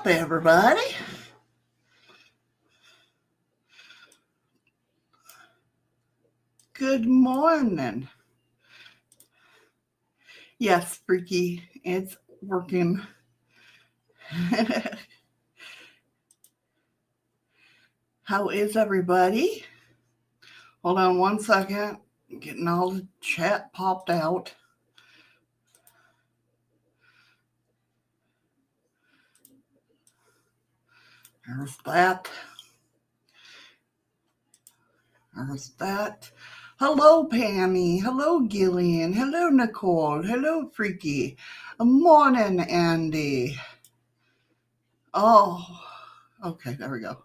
up, everybody? Good morning. Yes, Freaky, it's working. How is everybody? Hold on one second. I'm getting all the chat popped out. There's that. There's that. Hello, Pammy. Hello, Gillian. Hello, Nicole. Hello, Freaky. Morning, Andy. Oh, okay, there we go.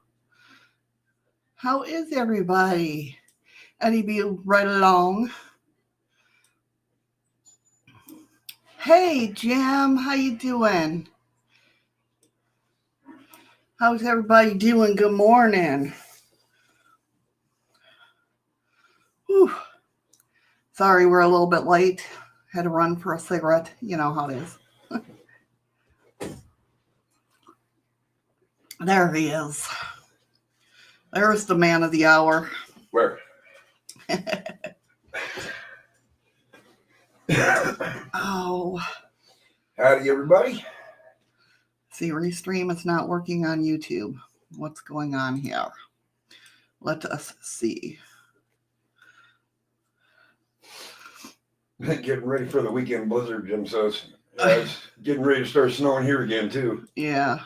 How is everybody? Eddie B right along. Hey, Jim, how you doing? How's everybody doing? Good morning. Whew. Sorry, we're a little bit late. Had to run for a cigarette. You know how it is. There he is. There's the man of the hour. Where? Oh. Howdy, everybody. See, Restream is not working on YouTube. What's going on here? Let us see. Getting ready for the weekend blizzard, Jim says. It's getting ready to start snowing here again, too. Yeah.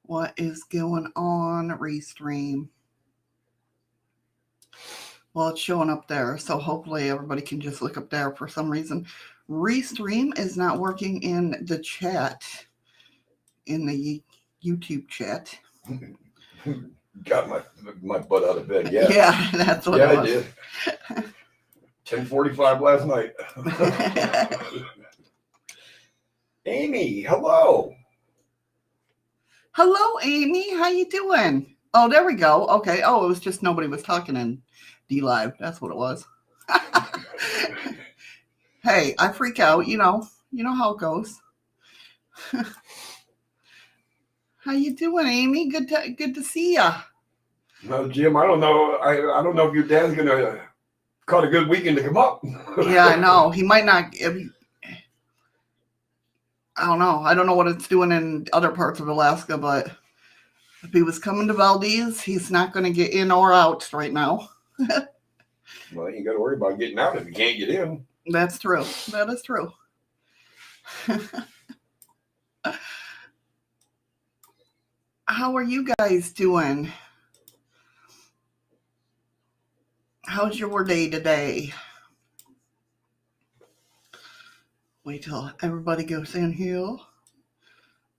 What is going on, Restream? Well, it's showing up there, so hopefully everybody can just look up there. For some reason, Restream is not working in the chat, in the YouTube chat. Got my butt out of bed, yeah. Yeah, that's what it was. I did. 10:45 last night. Amy, hello. Hello, Amy. How you doing? Oh, there we go. Okay. Oh, it was just nobody was talking in D-Live. That's what it was. Hey, I freak out. You know how it goes. How you doing, Amy? Good to see ya. No, Jim, I don't know. I don't know if your dad's gonna caught a good weekend to come up. Yeah, I know. He might not. I don't know. I don't know what it's doing in other parts of Alaska, but if he was coming to Valdez, he's not going to get in or out right now. Well, you got to worry about getting out if you can't get in. That's true. That is true. How are you guys doing? How's your day today? Wait till everybody goes in here.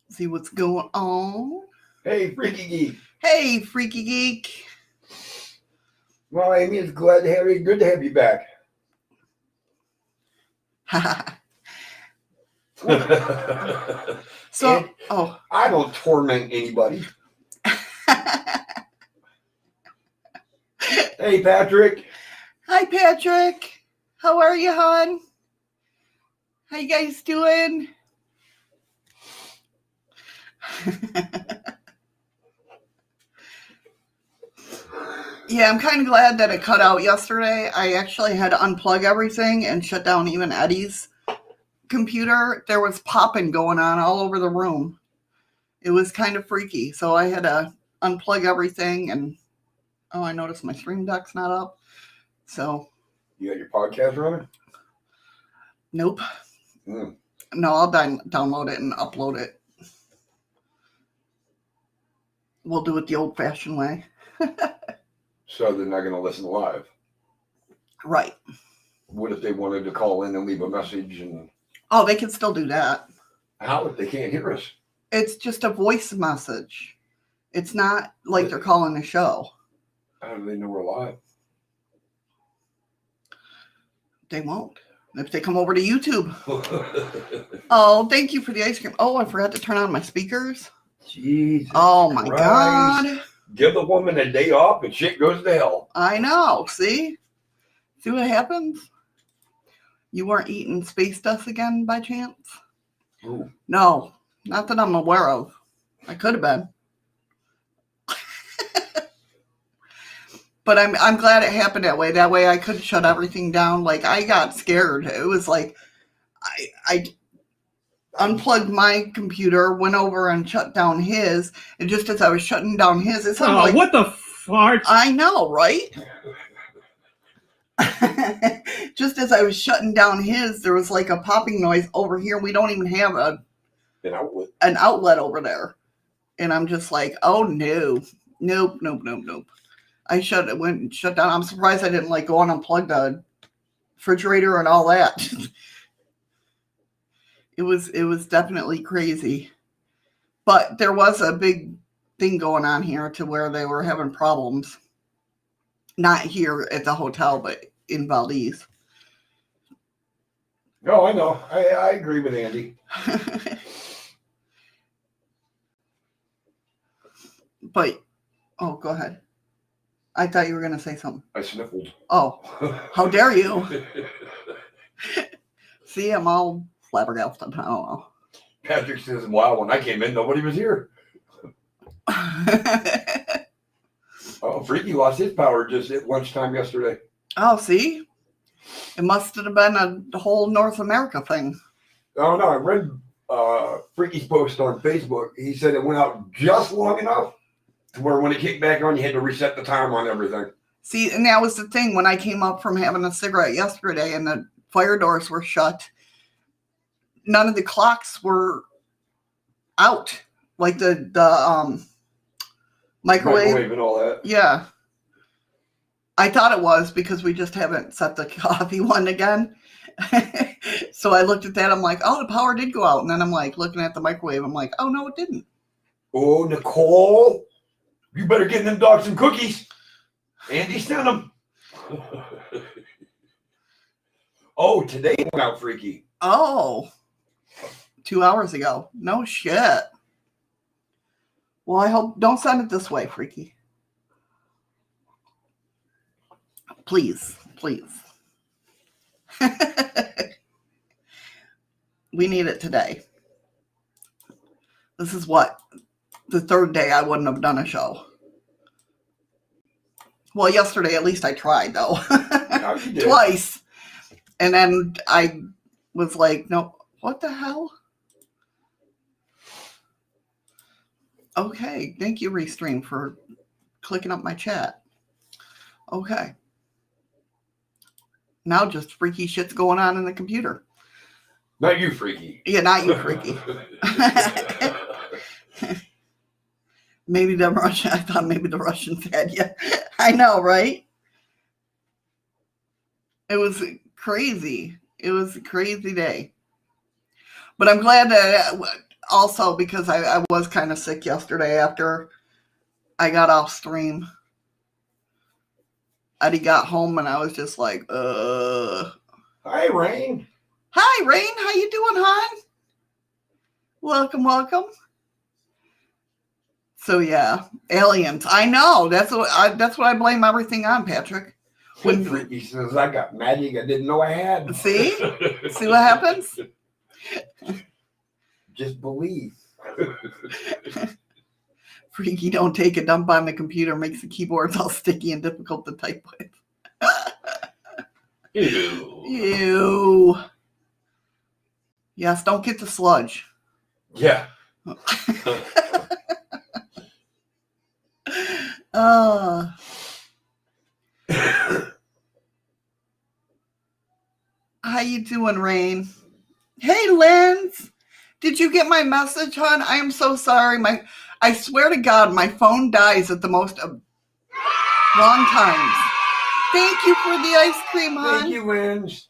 See what's going on. Hey, Freaky Geek. Hey, Freaky Geek. Well, Amy, it's glad to have you. Good to have you back. So, I don't torment anybody. Hey, Patrick. Hi, Patrick. How are you, hon? How you guys doing? Yeah, I'm kind of glad that it cut out yesterday. I actually had to unplug everything and shut down even Eddie's computer. There was popping going on all over the room. It was kind of freaky. So I had to unplug everything and I noticed my stream deck's not up. So you got your podcast running? Nope. No, I'll download it and upload it. We'll do it the old-fashioned way. So they're not going to listen live? Right. What if they wanted to call in and leave a message? Oh, they can still do that. How if they can't hear us? It's just a voice message. It's not like they're calling the show. How do they know we're live? They won't. If they come over to YouTube. Oh, thank you for the ice cream. Oh, I forgot to turn on my speakers. Jesus. Oh, my Christ. God. Give the woman a day off and shit goes to hell. I know. See? See what happens? You weren't eating space dust again by chance? Ooh. No, not that I'm aware of. I could have been. But I'm glad it happened that way. That way I could shut everything down. Like, I got scared. It was like I unplugged my computer, went over and shut down his, and just as I was shutting down his, it sounded like, what the fart? I know, right? Just as I was shutting down his, there was like a popping noise over here. We don't even have an outlet over there. And I'm just like, oh no. Nope. I went and shut down. I'm surprised I didn't like go and unplug the refrigerator and all that. It was definitely crazy. But there was a big thing going on here to where they were having problems. Not here at the hotel, but in Valdez. No, I know. I agree with Andy. But, oh, go ahead. I thought you were going to say something. I sniffled. Oh, how dare you? See, I'm all flabbergasted. I don't know. Patrick says, wow, when I came in, nobody was here. Oh, Freaky lost his power just at lunchtime yesterday. Oh, see? It must have been a whole North America thing. Oh, no, I read Freaky's post on Facebook. He said it went out just long enough to where when it kicked back on, you had to reset the time on everything. See, and that was the thing. When I came up from having a cigarette yesterday and the fire doors were shut, none of the clocks were out. Like the microwave and all that. Yeah. I thought it was because we just haven't set the coffee one again. So I looked at that. I'm like, oh, the power did go out. And then I'm like looking at the microwave. I'm like, oh, no, it didn't. Oh, Nicole, you better get them dogs some cookies. Andy sent them. Oh, today it went out, Freaky. Oh, 2 hours ago. No shit. Well, I hope, don't send it this way, Freaky. Please. We need it today. This is what? The third day I wouldn't have done a show. Well, yesterday at least I tried, though. No, you did. Twice. And then I was like, no, what the hell? Okay, thank you, Restream, for clicking up my chat. Okay. Now just freaky shit's going on in the computer. Not you, Freaky. Yeah, not you, Freaky. Maybe the Russian, I thought maybe the Russians had you. I know, right? It was crazy. It was a crazy day. But I'm glad that also because I was kind of sick yesterday after I got off stream. Eddie got home and I was just like, Hi, Rain. Hi, Rain. How you doing, hon? Welcome. So yeah, aliens. I know. That's what I blame everything on, Patrick. When Freaky says I got magic I didn't know I had. See what happens? Just believe. Freaky, don't take a dump on the computer. Makes the keyboards all sticky and difficult to type with. Ew. Yes, don't get the sludge. Yeah. How you doing, Rain? Hey, Lens. Did you get my message, hon? I am so sorry. I swear to God, my phone dies at the most wrong times. Thank you for the ice cream, hon. Thank you, Lens.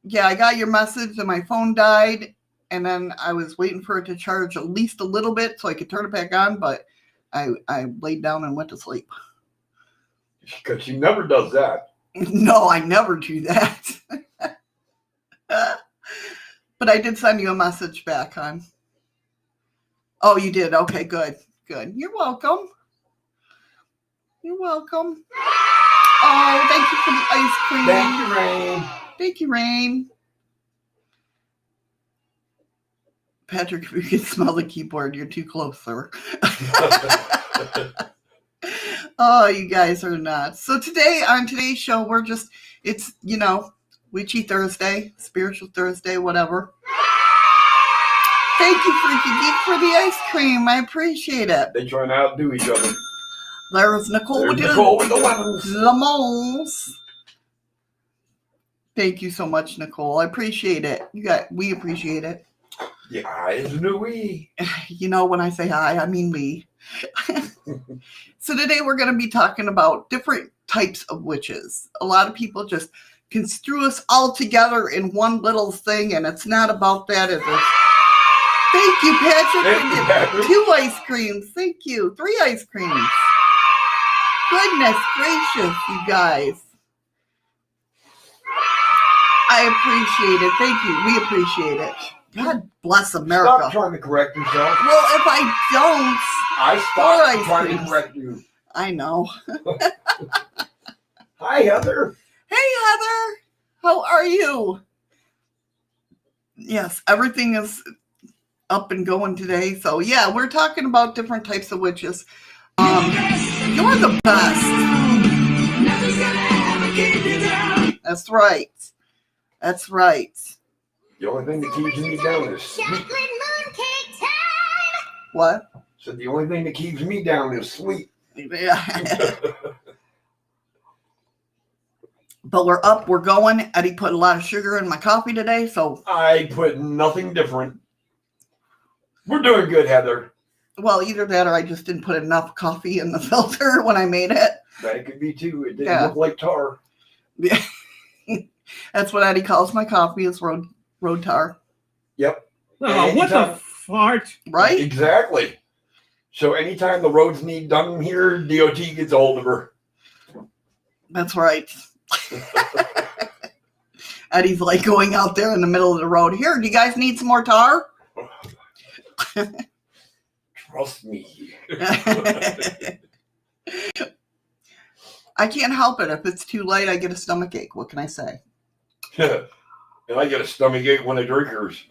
Yeah, I got your message and my phone died. And then I was waiting for it to charge at least a little bit so I could turn it back on. But I laid down and went to sleep. Because she never does that. No, I never do that. But I did send you a message back, hon. Oh, you did? Okay, good. You're welcome. Oh, thank you for the ice cream. Thank you, Rain. Thank you, Rain. Patrick, if you can smell the keyboard, you're too close, sir. Oh, you guys are nuts. So today, on today's show, it's, Witchy Thursday, Spiritual Thursday, whatever. Thank you, Freaky Geek, for the ice cream. I appreciate it. They try to outdo each other. There's Nicole with the lemons. lemons. Thank you so much, Nicole. I appreciate it. We appreciate it. The eyes knew we. When I say hi, I mean me. So today we're going to be talking about different types of witches. A lot of people just construe us all together in one little thing, and it's not about that, is it? Thank you, Patrick. Thank you, Patrick. 2 ice creams. Thank you. 3 ice creams. Goodness gracious, you guys. I appreciate it. Thank you. We appreciate it. God bless America. Stop trying to correct yourself. Well, if I don't, I stopped trying to correct you. I know. Hi, Heather. Hey, Heather. How are you? Yes, everything is up and going today. So, yeah, we're talking about different types of witches. You're the best. That's right. That's right. The only thing that keeps me down is sleep. Chocolate mooncake time! What? So the only thing that keeps me down is sleep. Yeah. But we're up, we're going. Eddie put a lot of sugar in my coffee today, so. I put nothing different. We're doing good, Heather. Well, either that or I just didn't put enough coffee in the filter when I made it. That could be too. It didn't look like tar. Yeah. That's what Eddie calls my coffee, is road tar. Yep. Oh, what the fart? Right? Exactly. So anytime the roads need done here, DOT gets a hold of her. That's right. Eddie's like going out there in the middle of the road. Here, do you guys need some more tar? Trust me. I can't help it. If it's too late, I get a stomach ache. What can I say? And I get a stomach ache when I drink hers.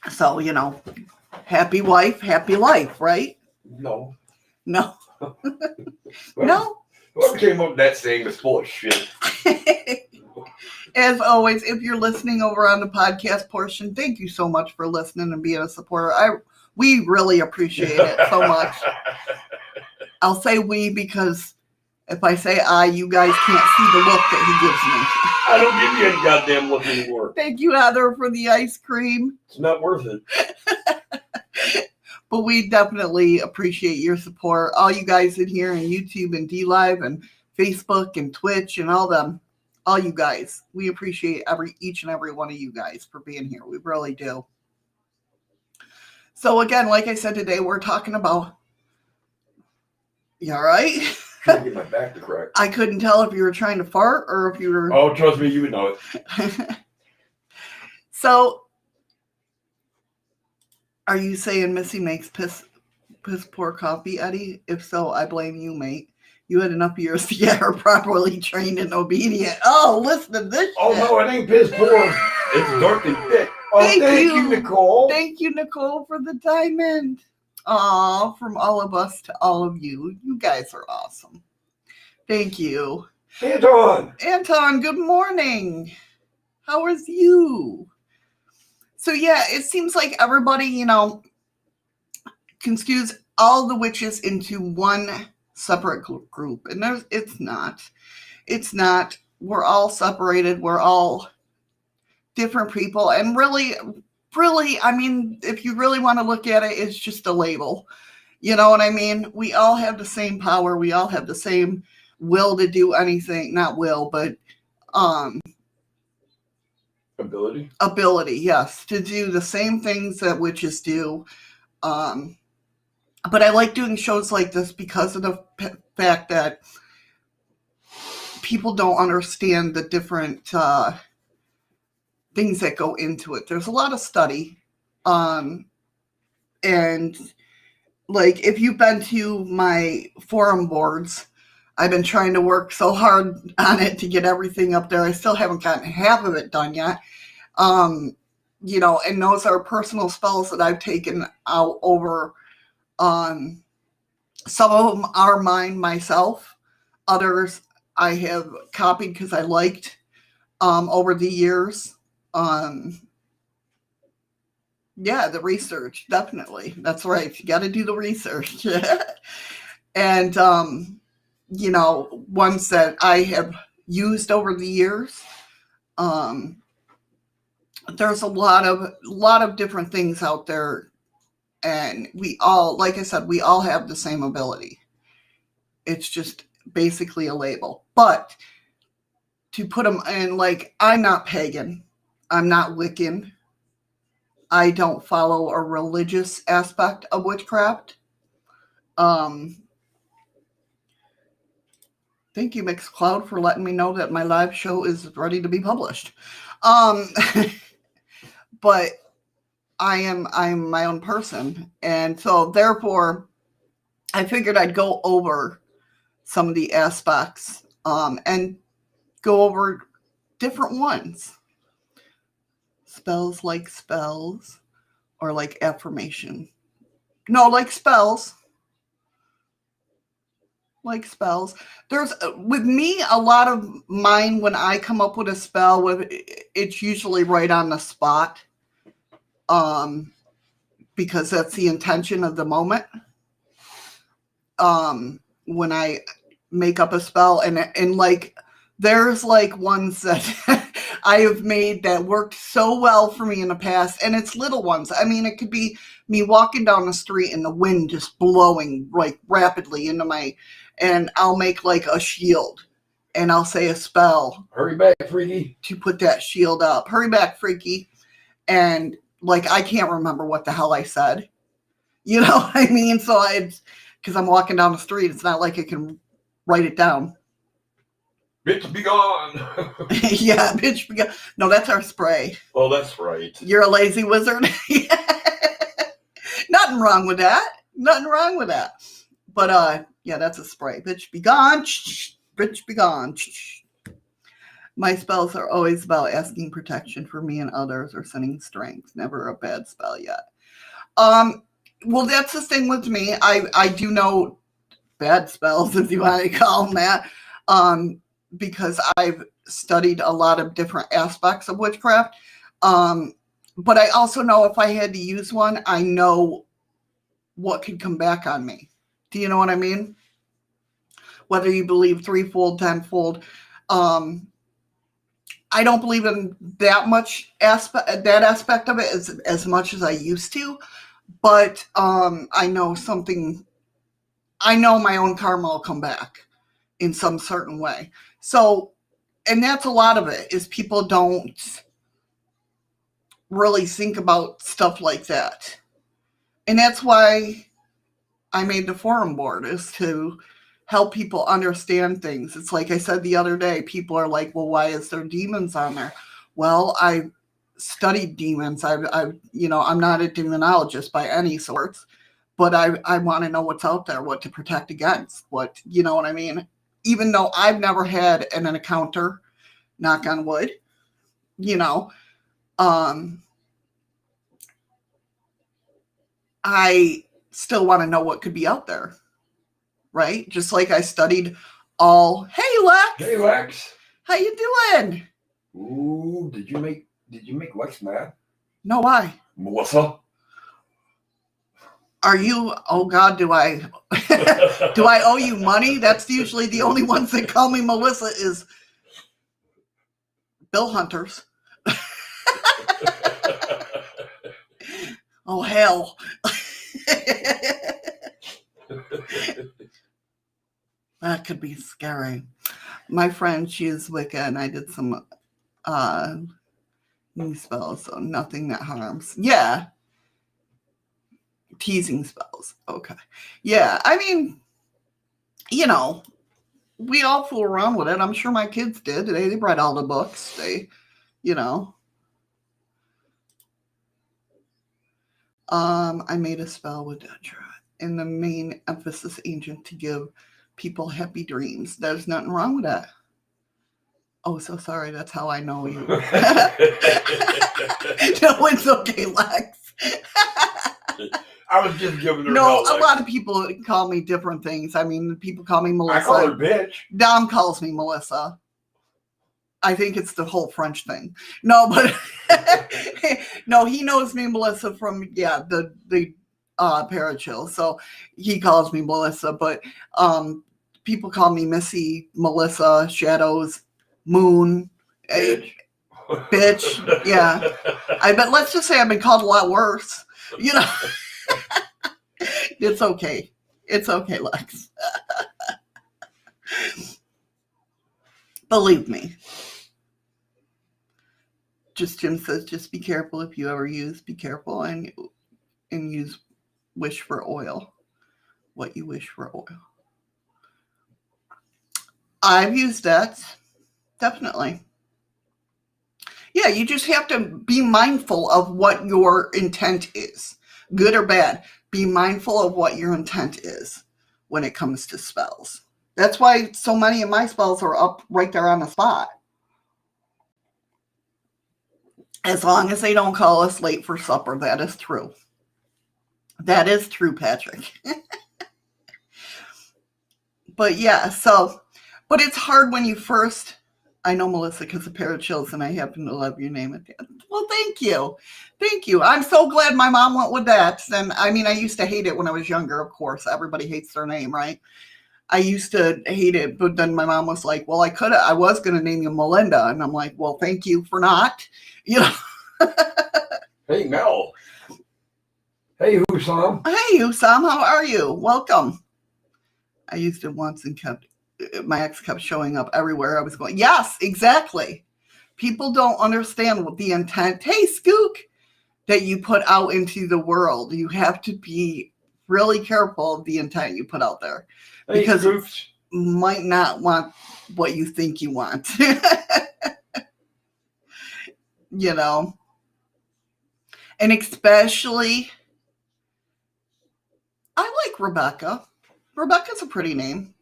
So, happy wife, happy life, right? No. No. Well, No. Whoever came up with that saying is full of shit. As always, if you're listening over on the podcast portion, thank you so much for listening and being a supporter. We really appreciate it so much. I'll say we because if I say I, you guys can't see the look that he gives me. I don't give you any goddamn look anymore. Thank you, Heather, for the ice cream. It's not worth it. But we definitely appreciate your support. All you guys in here on YouTube and D-Live and Facebook and Twitch and all you guys. We appreciate each and every one of you guys for being here. We really do. So again, like I said today, we're talking about. You all right? Trying to get my back to crack. I couldn't tell if you were trying to fart or if you were. Oh, trust me, you would know it. So, are you saying Missy makes piss poor coffee, Eddie? If so, I blame you, mate. You had enough years to get her properly trained and obedient. Oh, listen to this. Oh, shit. no, it ain't piss poor. It's dark and thick. Oh, thank you, Nicole. Thank you, Nicole, for the diamond. Aw, from all of us to all of you. You guys are awesome. Thank you. Anton, good morning. How is you? So, yeah, it seems like everybody, construes all the witches into one separate group. And it's not. It's not. We're all separated. We're all different people. And really, I mean, if you really want to look at it, it's just a label. You know what I mean? We all have the same power. We all have the same will to do anything. Not will, but ability, yes, to do the same things that witches do. But I like doing shows like this because of the fact that people don't understand the different things that go into it. There's a lot of study. And like, if you've been to my forum boards, I've been trying to work so hard on it to get everything up there. I still haven't gotten half of it done yet. you know, and those are personal spells that I've taken out over. Some of them are mine myself. Others I have copied because I liked over the years. Yeah, the research, definitely. That's right. You got to do the research. And, you know, ones that I have used over the years. There's a lot of different things out there. And we all, like I said, we all have the same ability. It's just basically a label. But to put them in, like, I'm not pagan. I'm not Wiccan. I don't follow a religious aspect of witchcraft. Thank you, Mixcloud, for letting me know that my live show is ready to be published. But I'm my own person. And so therefore, I figured I'd go over some of the aspects and go over different ones. Spells or like affirmation. No, like spells. Like spells. There's, with me, a lot of mine, when I come up with a spell, it's usually right on the spot. Because that's the intention of the moment. When I make up a spell and like, there's like ones that I have made that worked so well for me in the past, and it's little ones. I mean, it could be me walking down the street and the wind just blowing like rapidly into and I'll make like a shield and I'll say a spell. Hurry back, freaky. To put that shield up. Hurry back, freaky. And like, I can't remember what the hell I said. You know what I mean? So because I'm walking down the street, it's not like I can write it down. Bitch, be gone. Yeah, bitch, be gone. No, that's our spray. Oh, that's right. You're a lazy wizard. Nothing wrong with that. Nothing wrong with that. But yeah, that's a spray. Bitch, be gone. Bitch, be gone. My spells are always about asking protection for me and others or sending strength. Never a bad spell yet. Well, that's the thing with me. I do know bad spells, if you want to call them that, because I've studied a lot of different aspects of witchcraft. But I also know if I had to use one, I know what could come back on me. Do you know what I mean? Whether you believe threefold, tenfold. I don't believe in that aspect of it as much as I used to. But I know my own karma will come back in some certain way. So, and that's a lot of it, is people don't really think about stuff like that. And that's why I made the forum board, is to help people understand things. It's like I said the other day, people are like, well, why is there demons on there? Well, I studied demons. I'm not a demonologist by any sorts, but I want to know what's out there, what to protect against, what, you know what I mean? Even though I've never had an encounter, knock on wood, you know, I still want to know what could be out there, right? Just like I studied hey, Lex. Hey, Lex. How you doing? Ooh, did you make Lex mad? No, why? Melissa? Are you, oh God, do I owe you money? That's usually the only ones that call me Melissa is bill hunters. Oh, hell. That could be scary. My friend, she is Wicca, and I did some new spells, so nothing that harms. Yeah. Teasing spells. Okay. Yeah, I mean, you know, we all fool around with it. I'm sure my kids did. They read all the books. They, you know. I made a spell with Detra, and the main emphasis agent to give people happy dreams. There's nothing wrong with that. Oh, so sorry. That's how I know you. No, it's okay, Lex. I was just giving her No, hell, a lot of people call me different things. I mean, people call me Melissa. I call her bitch. Dom calls me Melissa. I think it's the whole French thing. No, but no, he knows me, Melissa, from the Parachill. So he calls me Melissa, but people call me Missy, Melissa, Shadows, Moon, bitch. Yeah, I bet. Let's just say I've been called a lot worse. You know, it's okay. It's okay, Lex. Believe me. Just Jim says, just be careful if you ever use. Be careful and use wish for oil. What you wish for oil. I've used that. Definitely. Yeah, you just have to be mindful of what your intent is. Good or bad. Be mindful of what your intent is when it comes to spells. That's why so many of my spells are up right there on the spot. As long as they don't call us late for supper, that is true. That is true, Patrick. But yeah, but it's hard when you first, I know Melissa because of Parachills and I happen to love your name at the end. Well, thank you. Thank you. I'm so glad my mom went with that. And I mean, I used to hate it when I was younger, of course. Everybody hates their name, right? I used to hate it, but then my mom was like, well, I was going to name you Melinda. And I'm like, well, thank you for not, you know. Hey, Mel. Hey, Husam. Hey, Husam, how are you? Welcome. I used it once and my ex kept showing up everywhere I was going. Yes, exactly. People don't understand what the intent, hey, Skook, that you put out into the world. You have to be really careful of the intent you put out there. Hey, because Scoops. you might not want what you think you want. You know? And especially, I like Rebecca. Rebecca's a pretty name.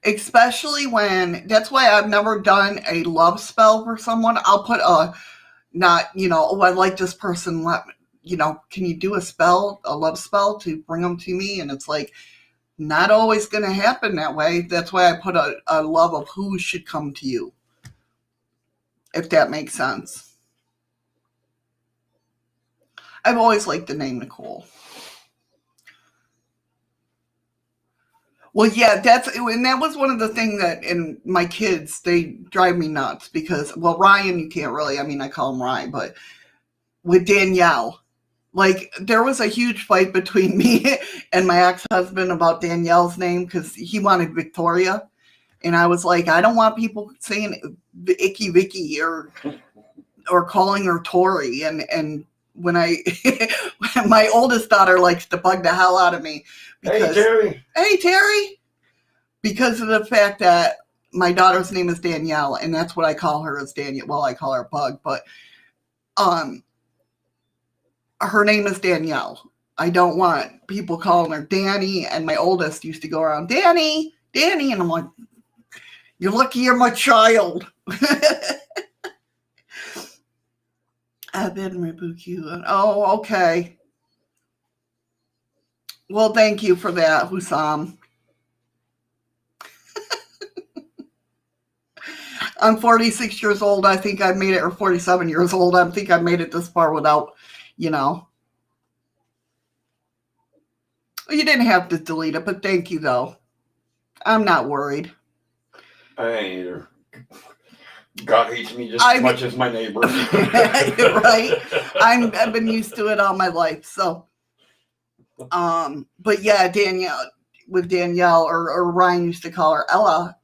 Especially when, that's why I've never done a love spell for someone. I'll put I like this person. Can you do a love spell to bring them to me? And it's like, not always going to happen that way. That's why I put a love of who should come to you. If that makes sense. I've always liked the name Nicole. Well, yeah, that was one of the things that in my kids, they drive me nuts because, well, Ryan, you can't really, I call him Ryan, but with Danielle, like there was a huge fight between me and my ex-husband about Danielle's name because he wanted Victoria. And I was like, I don't want people saying Icky Vicky or calling her Tori. And when my oldest daughter likes to bug the hell out of me. Because, hey, Terry. Because of the fact that my daughter's name is Danielle, and that's what I call her as Danielle. Well, I call her Bug, but her name is Danielle. I don't want people calling her Danny, and my oldest used to go around, Danny, and I'm like, you're lucky you're my child. I've been Rebuku. Oh, okay. Well, thank you for that, Husam. I'm 46 years old. I think I made it, or 47 years old. I think I made it this far without, You didn't have to delete it, but thank you, though. I'm not worried. I ain't either. God hates me just as much as my neighbor. You're right. I've been used to it all my life. So, but yeah, Danielle, or Ryan used to call her Ella.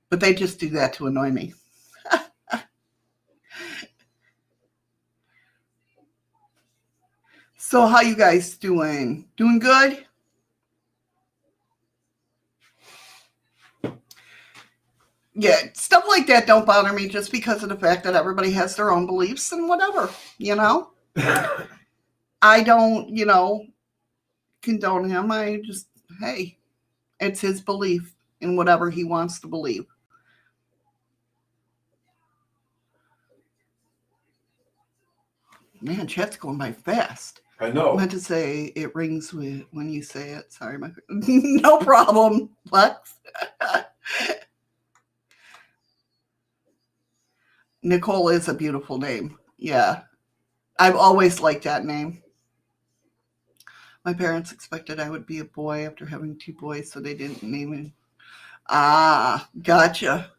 But they just do that to annoy me. So how you guys doing? Doing good? Yeah, stuff like that don't bother me just because of the fact that everybody has their own beliefs and whatever, I don't, condone him. I just, hey, it's his belief. in whatever he wants to believe. Man, chat's going by fast. I I know. meant to say it rings with when you say it. Sorry, my no problem, Lex. Nicole is a beautiful name. Yeah. I've always liked that name. My parents expected I would be a boy after having 2 boys, so they didn't name me. Ah, gotcha.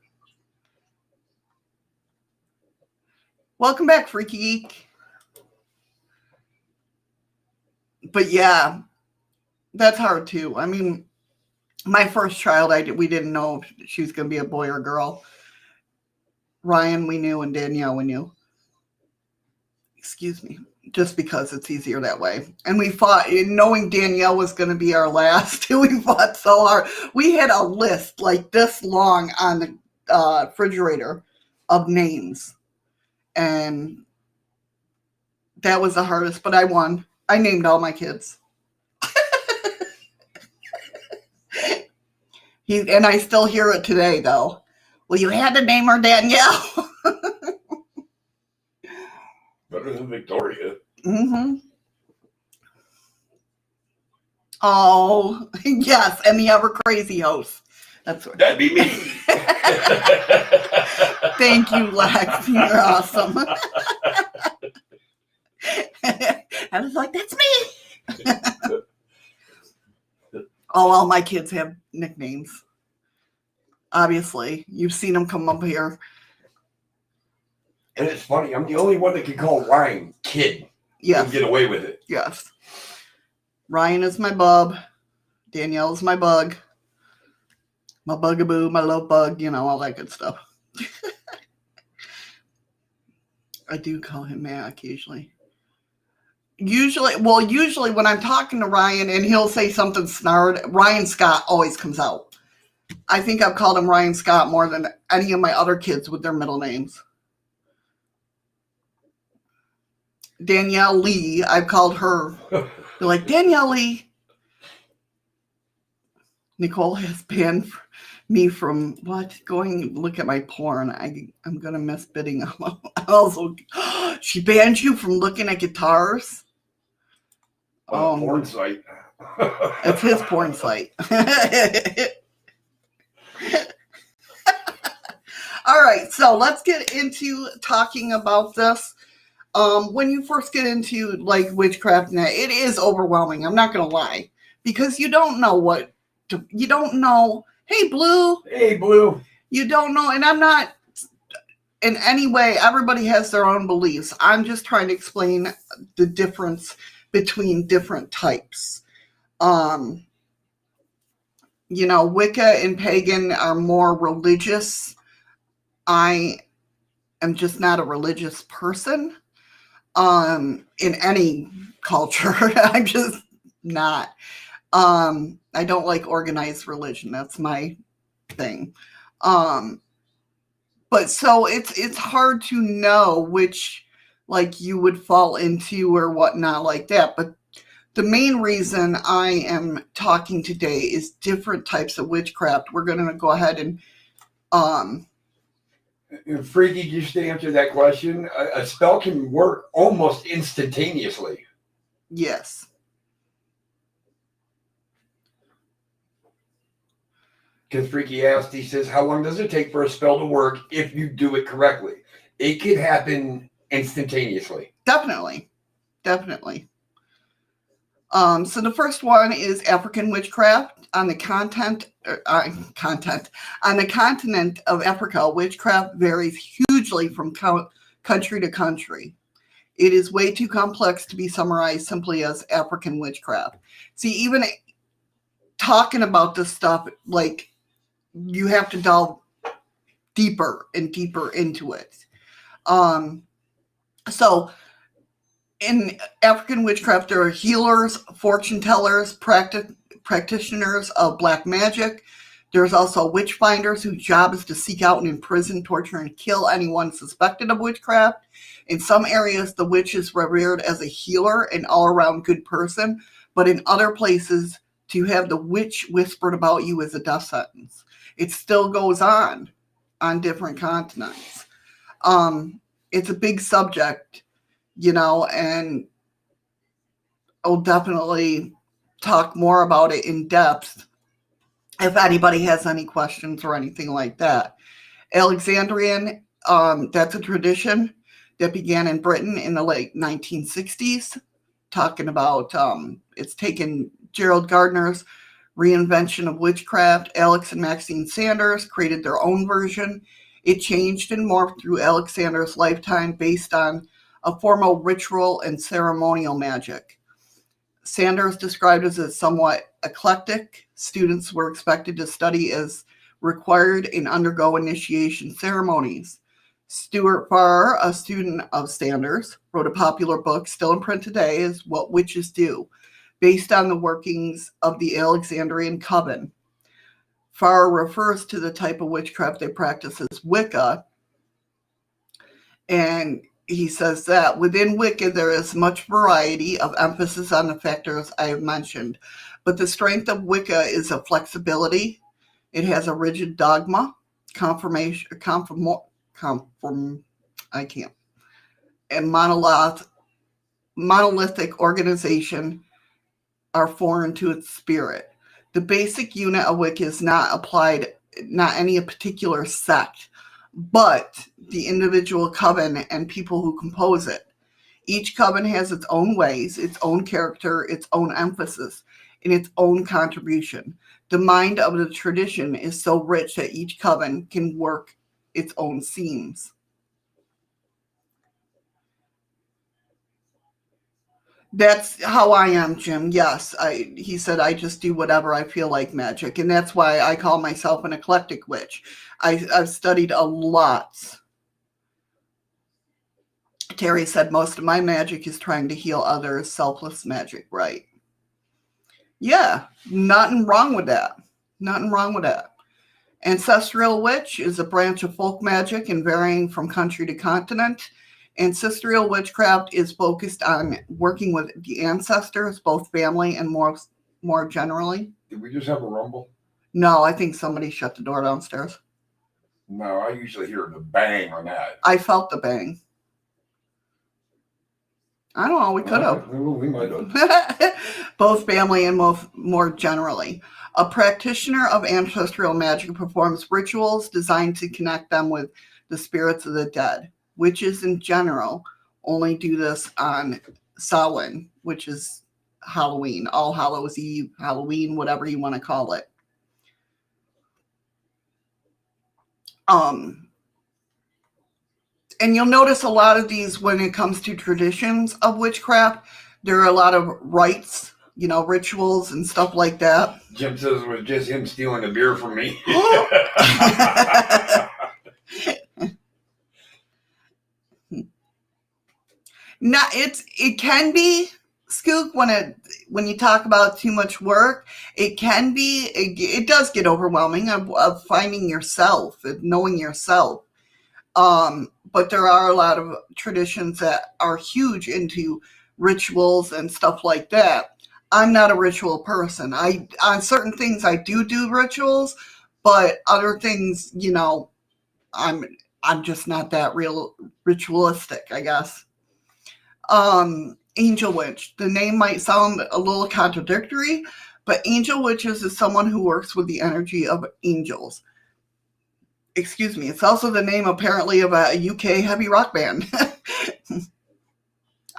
Welcome back, Freaky Geek. But yeah, that's hard too. I mean, my first child, we didn't know if she was going to be a boy or girl. Ryan, we knew, and Danielle, we knew. Excuse me. Just because it's easier that way. And we fought, knowing Danielle was going to be our last, we fought so hard. We had a list like this long on the refrigerator of names. And that was the hardest, but I won. I named all my kids. And I still hear it today, though. Well, you had to name her Danielle. Better than Victoria. Mm-hmm. Oh, yes, and the ever crazy host. That's what. That'd be me. Thank you, Lex. You're awesome. I was like, that's me. Oh, all my kids have nicknames. Obviously, you've seen them come up here. And it's funny, I'm the only one that can call Ryan Kid. Yes. And get away with it. Yes. Ryan is my bub. Danielle is my bug. My bugaboo, my love bug, all that good stuff. I do call him Matt occasionally. Usually when I'm talking to Ryan and he'll say something snarled, Ryan Scott always comes out. I think I've called him Ryan Scott more than any of my other kids with their middle names. Danielle Lee, I've called her. They're like, Danielle Lee. Nicole has banned me from going look at my porn. I'm going to miss bidding. Also, she banned you from looking at guitars? Porn site. It's his porn site. All right, so let's get into talking about this. When you first get into witchcraft, it is overwhelming. I'm not going to lie, because you don't know you don't know. Hey, Blue. Hey, Blue. You don't know, and I'm not in any way. Everybody has their own beliefs. I'm just trying to explain the difference between different types. Wicca and pagan are more religious. I am just not a religious person. In any culture, I'm just not. I don't like organized religion. That's my thing. But so it's hard to know which you would fall into or whatnot like that. But the main reason I am talking today is different types of witchcraft. We're going to go ahead and Freaky, just to answer that question, a spell can work almost instantaneously. Yes. Because Freaky asked, he says, how long does it take for a spell to work if you do it correctly? It could happen instantaneously. Definitely. So the first one is African witchcraft. On the continent of Africa, witchcraft varies hugely from country to country. It is way too complex to be summarized simply as African witchcraft. See, even talking about this stuff, you have to delve deeper and deeper into it. So in African witchcraft, there are healers, fortune tellers, practitioners of black magic. There's also witch finders whose job is to seek out and imprison, torture, and kill anyone suspected of witchcraft. In some areas, the witch is revered as a healer and all-around good person, but in other places, to have the witch whispered about you as a death sentence. It still goes on different continents. It's a big subject, and I'll definitely talk more about it in depth if anybody has any questions or anything like that. Alexandrian, that's a tradition that began in Britain in the late 1960s, talking about, it's taken Gerald Gardner's reinvention of witchcraft. Alex and Maxine Sanders created their own version. It changed and morphed through Alexander's lifetime based on a formal ritual and ceremonial magic. Sanders described as somewhat eclectic. Students were expected to study as required and undergo initiation ceremonies. Stuart Farrar, a student of Sanders, wrote a popular book still in print today as What Witches Do, based on the workings of the Alexandrian coven. Farrar refers to the type of witchcraft they practice as Wicca, and he says that within Wicca there is much variety of emphasis on the factors I have mentioned, but the strength of Wicca is a flexibility. It has a rigid dogma, and monolithic organization are foreign to its spirit. The basic unit of Wicca is not any particular sect, but the individual coven and people who compose it. Each coven has its own ways, its own character, its own emphasis, and its own contribution. The mind of the tradition is so rich that each coven can work its own seams. That's how I am, Jim. Yes, he said I just do whatever I feel like magic, and that's why I call myself an eclectic witch. I've studied a lot. Terry said most of my magic is trying to heal others, selfless magic, right? Yeah, nothing wrong with that. Nothing wrong with that. Ancestral witch is a branch of folk magic and varying from country to continent. Ancestral witchcraft is focused on working with the ancestors, both family and more generally. Did we just have a rumble? No, I think somebody shut the door downstairs. No, I usually hear the bang on that. I felt the bang. I don't know, we could have. We might have. Both family and more generally. A practitioner of ancestral magic performs rituals designed to connect them with the spirits of the dead. Witches in general only do this on Samhain, which is Halloween, All Hallows Eve, Halloween, whatever you want to call it. And you'll notice a lot of these when it comes to traditions of witchcraft, there are a lot of rites, rituals and stuff like that. Jim says it was just him stealing a beer from me. It can be, Skook, when you talk about too much work, it does get overwhelming of finding yourself and knowing yourself. But there are a lot of traditions that are huge into rituals and stuff like that. I'm not a ritual person. On certain things I do rituals, but other things, I'm just not that ritualistic, I guess. Angel witch. The name might sound a little contradictory, but angel witches is someone who works with the energy of angels. Excuse me. It's also the name apparently of a UK heavy rock band.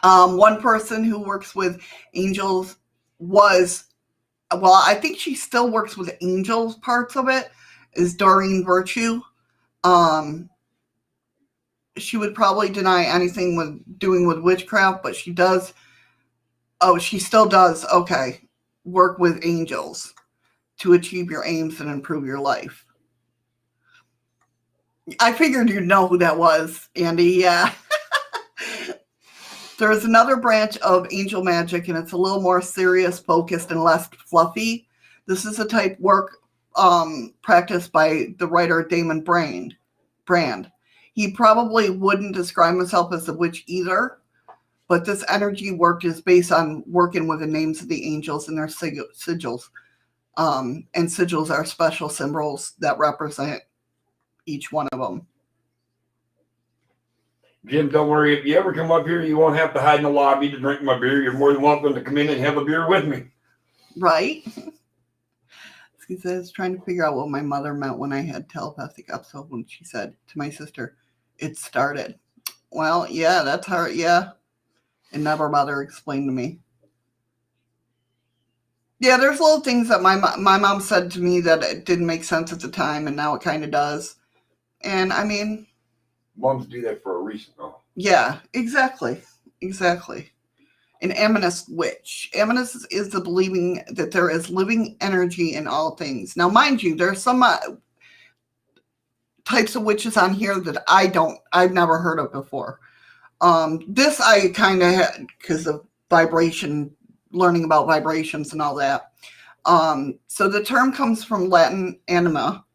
One person who works with angels I think she still works with angels parts of it, is Doreen Virtue. She would probably deny anything with witchcraft, but she does. Oh, she still does. Okay. Work with angels to achieve your aims and improve your life. I figured you'd know who that was, Andy. Yeah. There's another branch of angel magic, and it's a little more serious, focused, and less fluffy. This is a type work practiced by the writer Damon Brand. He probably wouldn't describe himself as a witch either, But this energy work is based on working with the names of the angels and their sigils. And sigils are special symbols that represent each one of them. Jim, don't worry. If you ever come up here, you won't have to hide in the lobby to drink my beer. You're more than welcome to come in and have a beer with me. Right? He says, trying to figure out what my mother meant when I had telepathic episode when she said to my sister, it started. Well, yeah, that's hard. Yeah. It never mother explained to me. Yeah, there's little things that my mom said to me that it didn't make sense at the time, and now it kind of does. And I mean, moms do that for a reason, though. Yeah, exactly. An Amethyst witch. Amethyst is the believing that there is living energy in all things. Now, mind you, there's some types of witches on here that I've never heard of before. This I kind of had because of vibration, learning about vibrations and all that. So the term comes from Latin anima,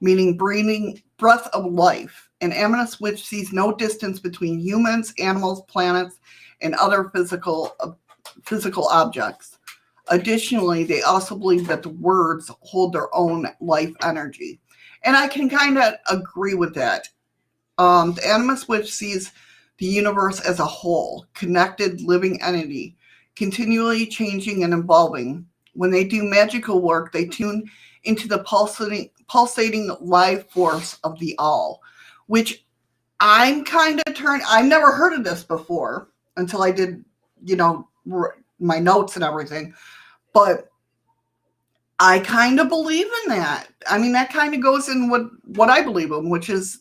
meaning breathing, breath of life. An Amethyst witch sees no distance between humans, animals, planets, and other physical objects. Additionally, they also believe that the words hold their own life energy. And I can kind of agree with that. The Amethyst witch sees the universe as a whole, connected living entity, continually changing and evolving. When they do magical work, they tune into the pulsating life force of the all, which I'm kind of I've never heard of this before until I did, my notes and everything. But I kind of believe in that. I mean, that kind of goes in what I believe in, which is,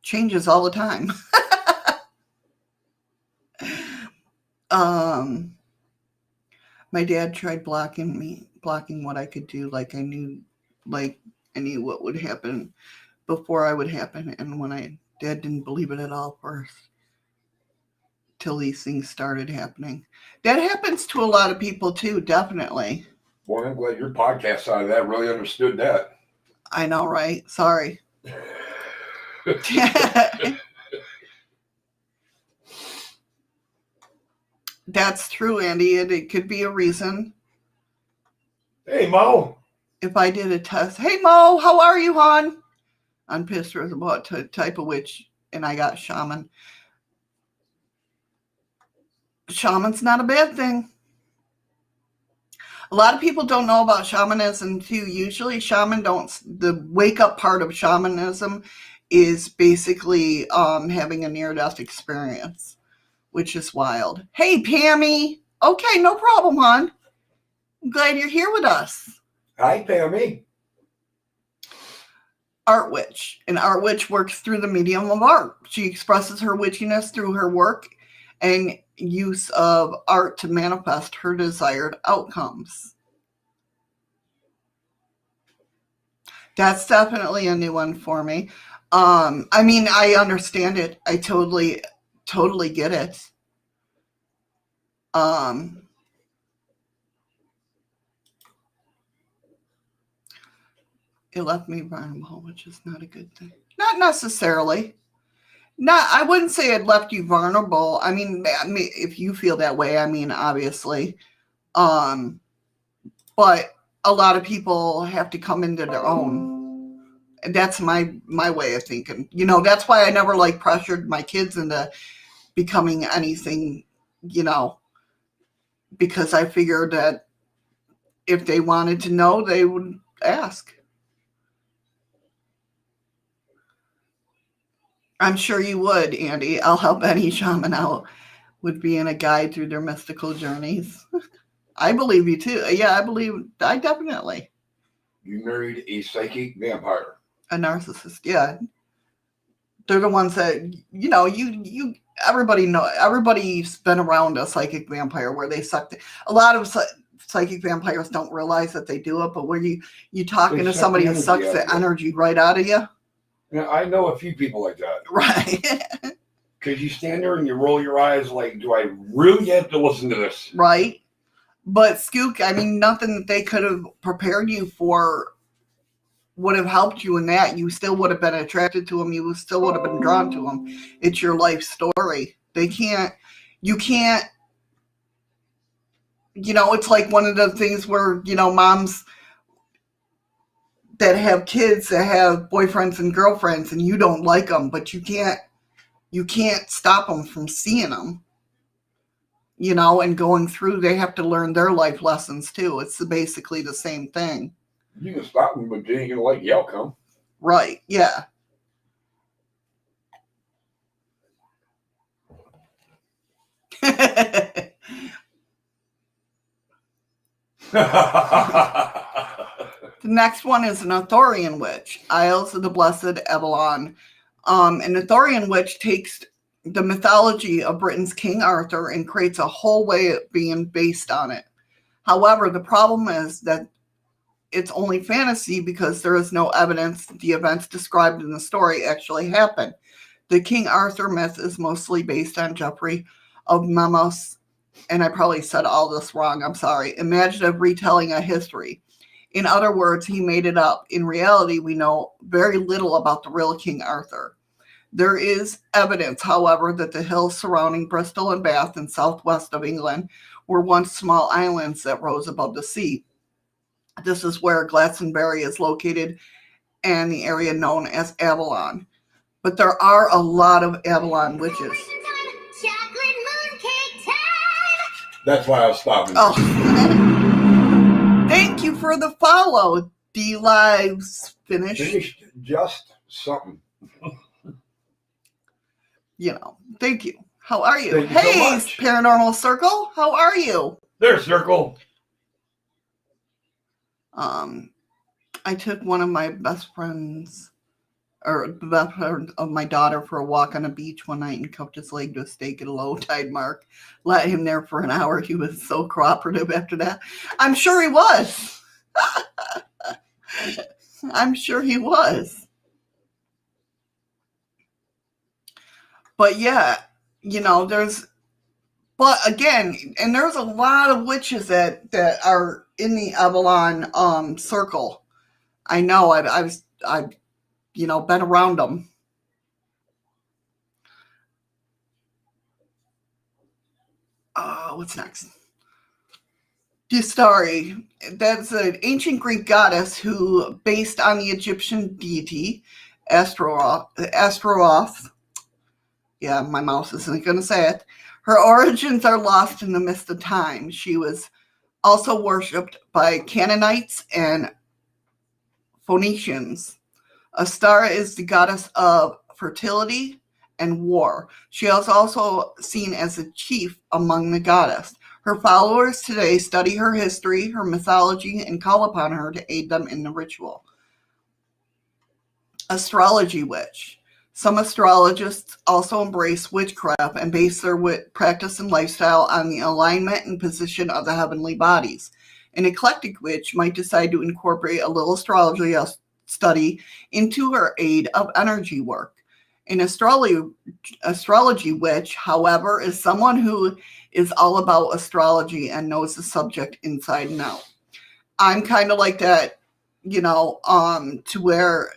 changes all the time. My dad tried blocking what I could do, like I knew what would happen before I would happen. And Dad didn't believe it at all first, till these things started happening. That happens to a lot of people too, definitely. Boy, I'm glad your podcast side of that really understood that. I know, right? Sorry. That's true, Andy. It could be a reason. Hey, Mo. If I did a test. Hey, Mo, how are you, hon? I'm pissed about type of witch, and I got shaman. Shaman's not a bad thing. A lot of people don't know about shamanism, too. Usually, the wake-up part of shamanism is basically having a near-death experience, which is wild. Hey, Pammy. Okay, no problem, hon. I'm glad you're here with us. Hi, Pammy. Art witch. An art witch works through the medium of art. She expresses her witchiness through her work and use of art to manifest her desired outcomes. That's definitely a new one for me. I mean, I understand it. I totally get it. It left me vulnerable, which is not a good thing. Not necessarily. I wouldn't say it left you vulnerable. I mean, if you feel that way, I mean, obviously. But a lot of people have to come into their own. And that's my way of thinking. That's why I never pressured my kids into becoming anything, because I figured that if they wanted to know, they would ask. I'm sure you would, Andy. I'll help any shaman out with being a guide through their mystical journeys. I believe you too. Yeah, I definitely. You married a psychic vampire. A narcissist, yeah. They're the ones that, everybody's been around a psychic vampire where they sucked it. A lot of psychic vampires don't realize that they do it, but when you talking to somebody who sucks the energy right out of you. Yeah, I know a few people like that. Right. Because you stand there and you roll your eyes like, do I really have to listen to this? Right. But Skook, I mean, nothing that they could have prepared you for would have helped you in that. You still would have been attracted to them. You still would have been drawn to them. It's your life story. You can't, it's like one of the things where, moms that have kids that have boyfriends and girlfriends and you don't like them, but you can't stop them from seeing them, and going through. They have to learn their life lessons too. It's basically the same thing. You can stop them, but you ain't gonna like the outcome. Right, yeah. The next one is an Arthurian witch, Isles of the Blessed Avalon. An Arthurian witch takes the mythology of Britain's King Arthur and creates a whole way of being based on it. However, the problem is that it's only fantasy because there is no evidence the events described in the story actually happened. The King Arthur myth is mostly based on Geoffrey of Monmouth's, and I probably said all this wrong, I'm sorry, imaginative retelling of history. In other words, he made it up. In reality, we know very little about the real King Arthur. There is evidence, however, that the hills surrounding Bristol and Bath in southwest of England were once small islands that rose above the sea. This is where Glastonbury is located and the area known as Avalon. But there are a lot of Avalon witches. Chocolate mooncake time! That's why I was stopping. Oh. Thank you for the follow. D Lives finished just something. Thank you. How are you? Thank you Hey, so much. Paranormal Circle. How are you? There's Circle. I took one of my best friends, or the best friend of my daughter, for a walk on a beach one night and cuffed his leg to a stake at a low tide mark. Let him there for an hour. He was so cooperative after that. I'm sure he was. I'm sure he was. But yeah, but again, and there's a lot of witches that are in the Avalon circle. I know I've been around them. What's next? Distari. That's an ancient Greek goddess who, based on the Egyptian deity Astaroth. Yeah, my mouse isn't going to say it. Her origins are lost in the mist of time. She was also worshipped by Canaanites and Phoenicians. Astara is the goddess of fertility and war. She is also seen as a chief among the goddess. Her followers today study her history, her mythology, and call upon her to aid them in the ritual. Astrology witch. Some astrologists also embrace witchcraft and base their practice and lifestyle on the alignment and position of the heavenly bodies. An eclectic witch might decide to incorporate a little astrology study into her aid of energy work. An astrology witch, however, is someone who is all about astrology and knows the subject inside and out. I'm kind of like that, to where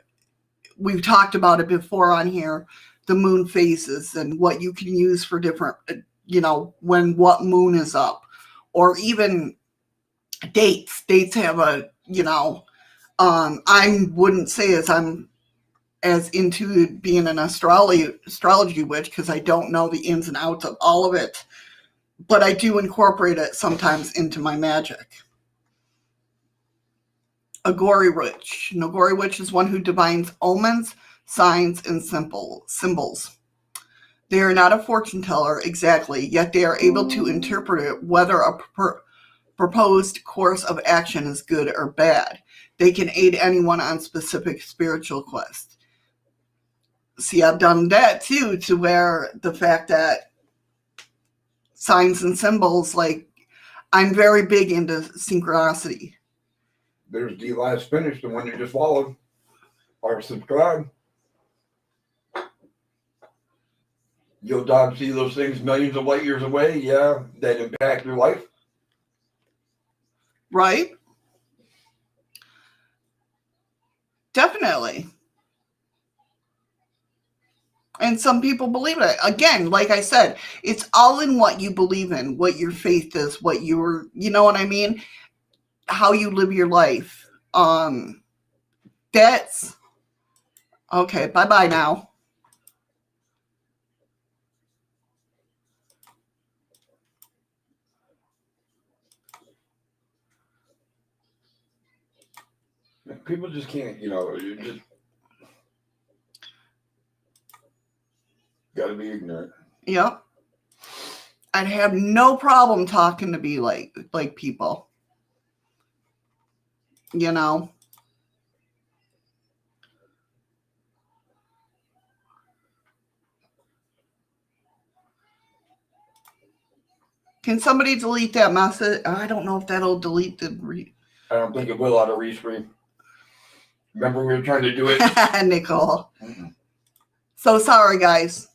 we've talked about it before on here, the moon phases and what you can use for different, when what moon is up, or even dates. Dates have a, I wouldn't say as I'm as into being an astrology witch because I don't know the ins and outs of all of it, but I do incorporate it sometimes into my magic. Agori witch. An Agori witch is one who divines omens, signs, and symbols. They are not a fortune teller exactly, yet they are able to interpret whether a proposed course of action is good or bad. They can aid anyone on specific spiritual quests. See, I've done that too, to where the fact that signs and symbols, like, I'm very big into synchronicity. There's D Lives finished, the one you just followed. Or subscribe. You'll dog see those things millions of light years away, yeah, that impact your life. Right? Definitely. And some people believe it. Again, like I said, it's all in what you believe in, what your faith is, what your, you know what I mean? How you live your life. That's okay. Bye-bye now. People just can't, you just gotta be ignorant. Yep. I'd have no problem talking to be like people. You know. Can somebody delete that message? I don't know if that'll delete the I don't think it will out of Restream. Remember we were trying to do it? Nicole. So sorry, guys.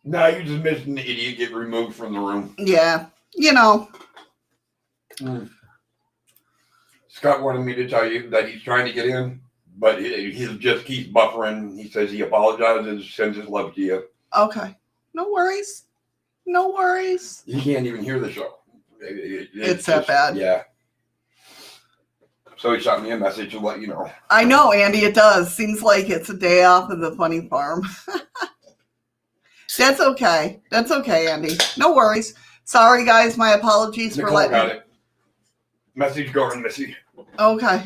No, you just missed an idiot get removed from the room. Yeah. You know. Scott wanted me to tell you that he's trying to get in, but he just keeps buffering. He says he apologizes, sends his love to you. Okay. No worries. No worries. He can't even hear the show. It's that bad. Yeah. So he shot me a message to let you know. I know, Andy, it does. Seems like it's a day off of the funny farm. That's okay. That's okay, Andy. No worries. Sorry, guys. My apologies Nicole for letting got it. Message going, Missy. Okay.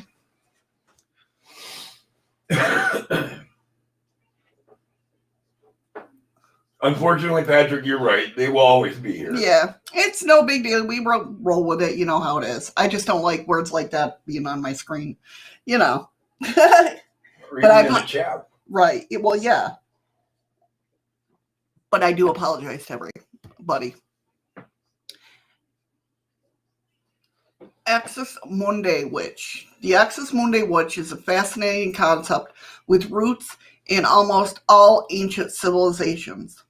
Unfortunately, Patrick, you're right. They will always be here. Yeah. It's no big deal. We roll with it. You know how it is. I just don't like words like that being on my screen. You know. But in the chat. Right. Well, yeah. But I do apologize to everybody. Axis Mundi Witch. The Axis Mundi Witch is a fascinating concept with roots in almost all ancient civilizations.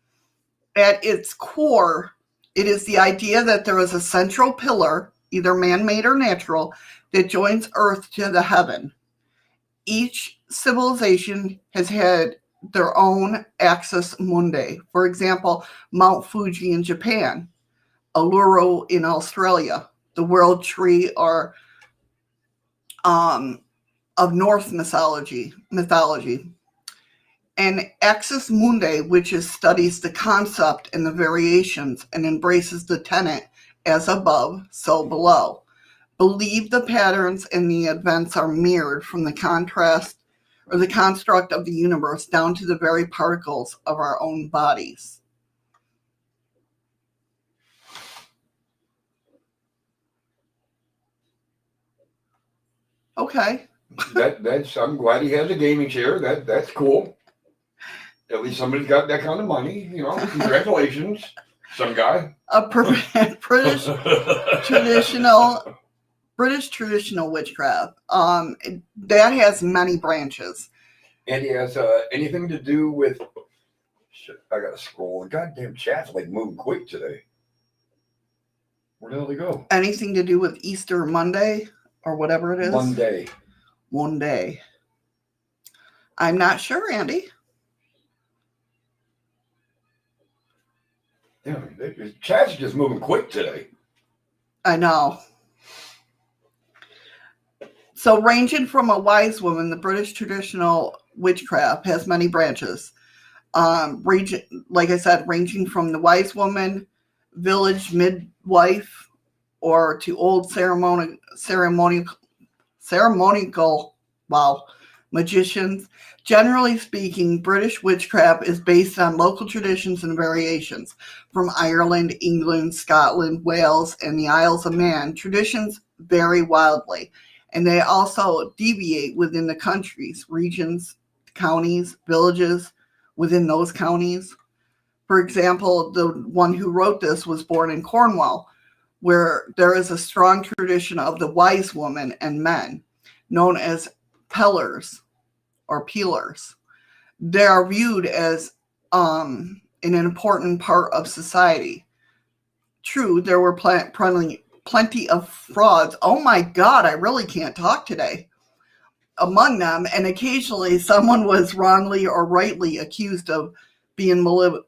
At its core, it is the idea that there is a central pillar, either man-made or natural, that joins Earth to the heaven. Each civilization has had their own axis mundi. For example, Mount Fuji in Japan, Uluru in Australia, the world tree or of Norse mythology. And axis mundi, which studies the concept and the variations and embraces the tenet as above, so below. Believe the patterns and the events are mirrored from the contrast or the construct of the universe down to the very particles of our own bodies. Okay. I'm glad he has a gaming chair. That's cool. At least somebody's got that kind of money, Congratulations, some guy. A British traditional witchcraft. That has many branches. And he has anything to do with. Shit, I gotta scroll. The goddamn chat's like moving quick today. Where the hell did they go? Anything to do with Easter Monday or whatever it is? Monday. I'm not sure, Andy. Yeah, the chat's just moving quick today. I know. So ranging from a wise woman, the British traditional witchcraft has many branches. Like I said, ranging from the wise woman, village midwife, or to old ceremonial magicians. Generally speaking, British witchcraft is based on local traditions and variations. From Ireland, England, Scotland, Wales, and the Isles of Man, traditions vary wildly, and they also deviate within the countries, regions, counties, villages within those counties. For example, the one who wrote this was born in Cornwall, where there is a strong tradition of the wise woman and men, known as pellers or peelers. They are viewed as an important part of society. True, there were plenty plenty of frauds. Oh my God, I really can't talk today. Among them, and occasionally someone was wrongly or rightly accused of being malevolent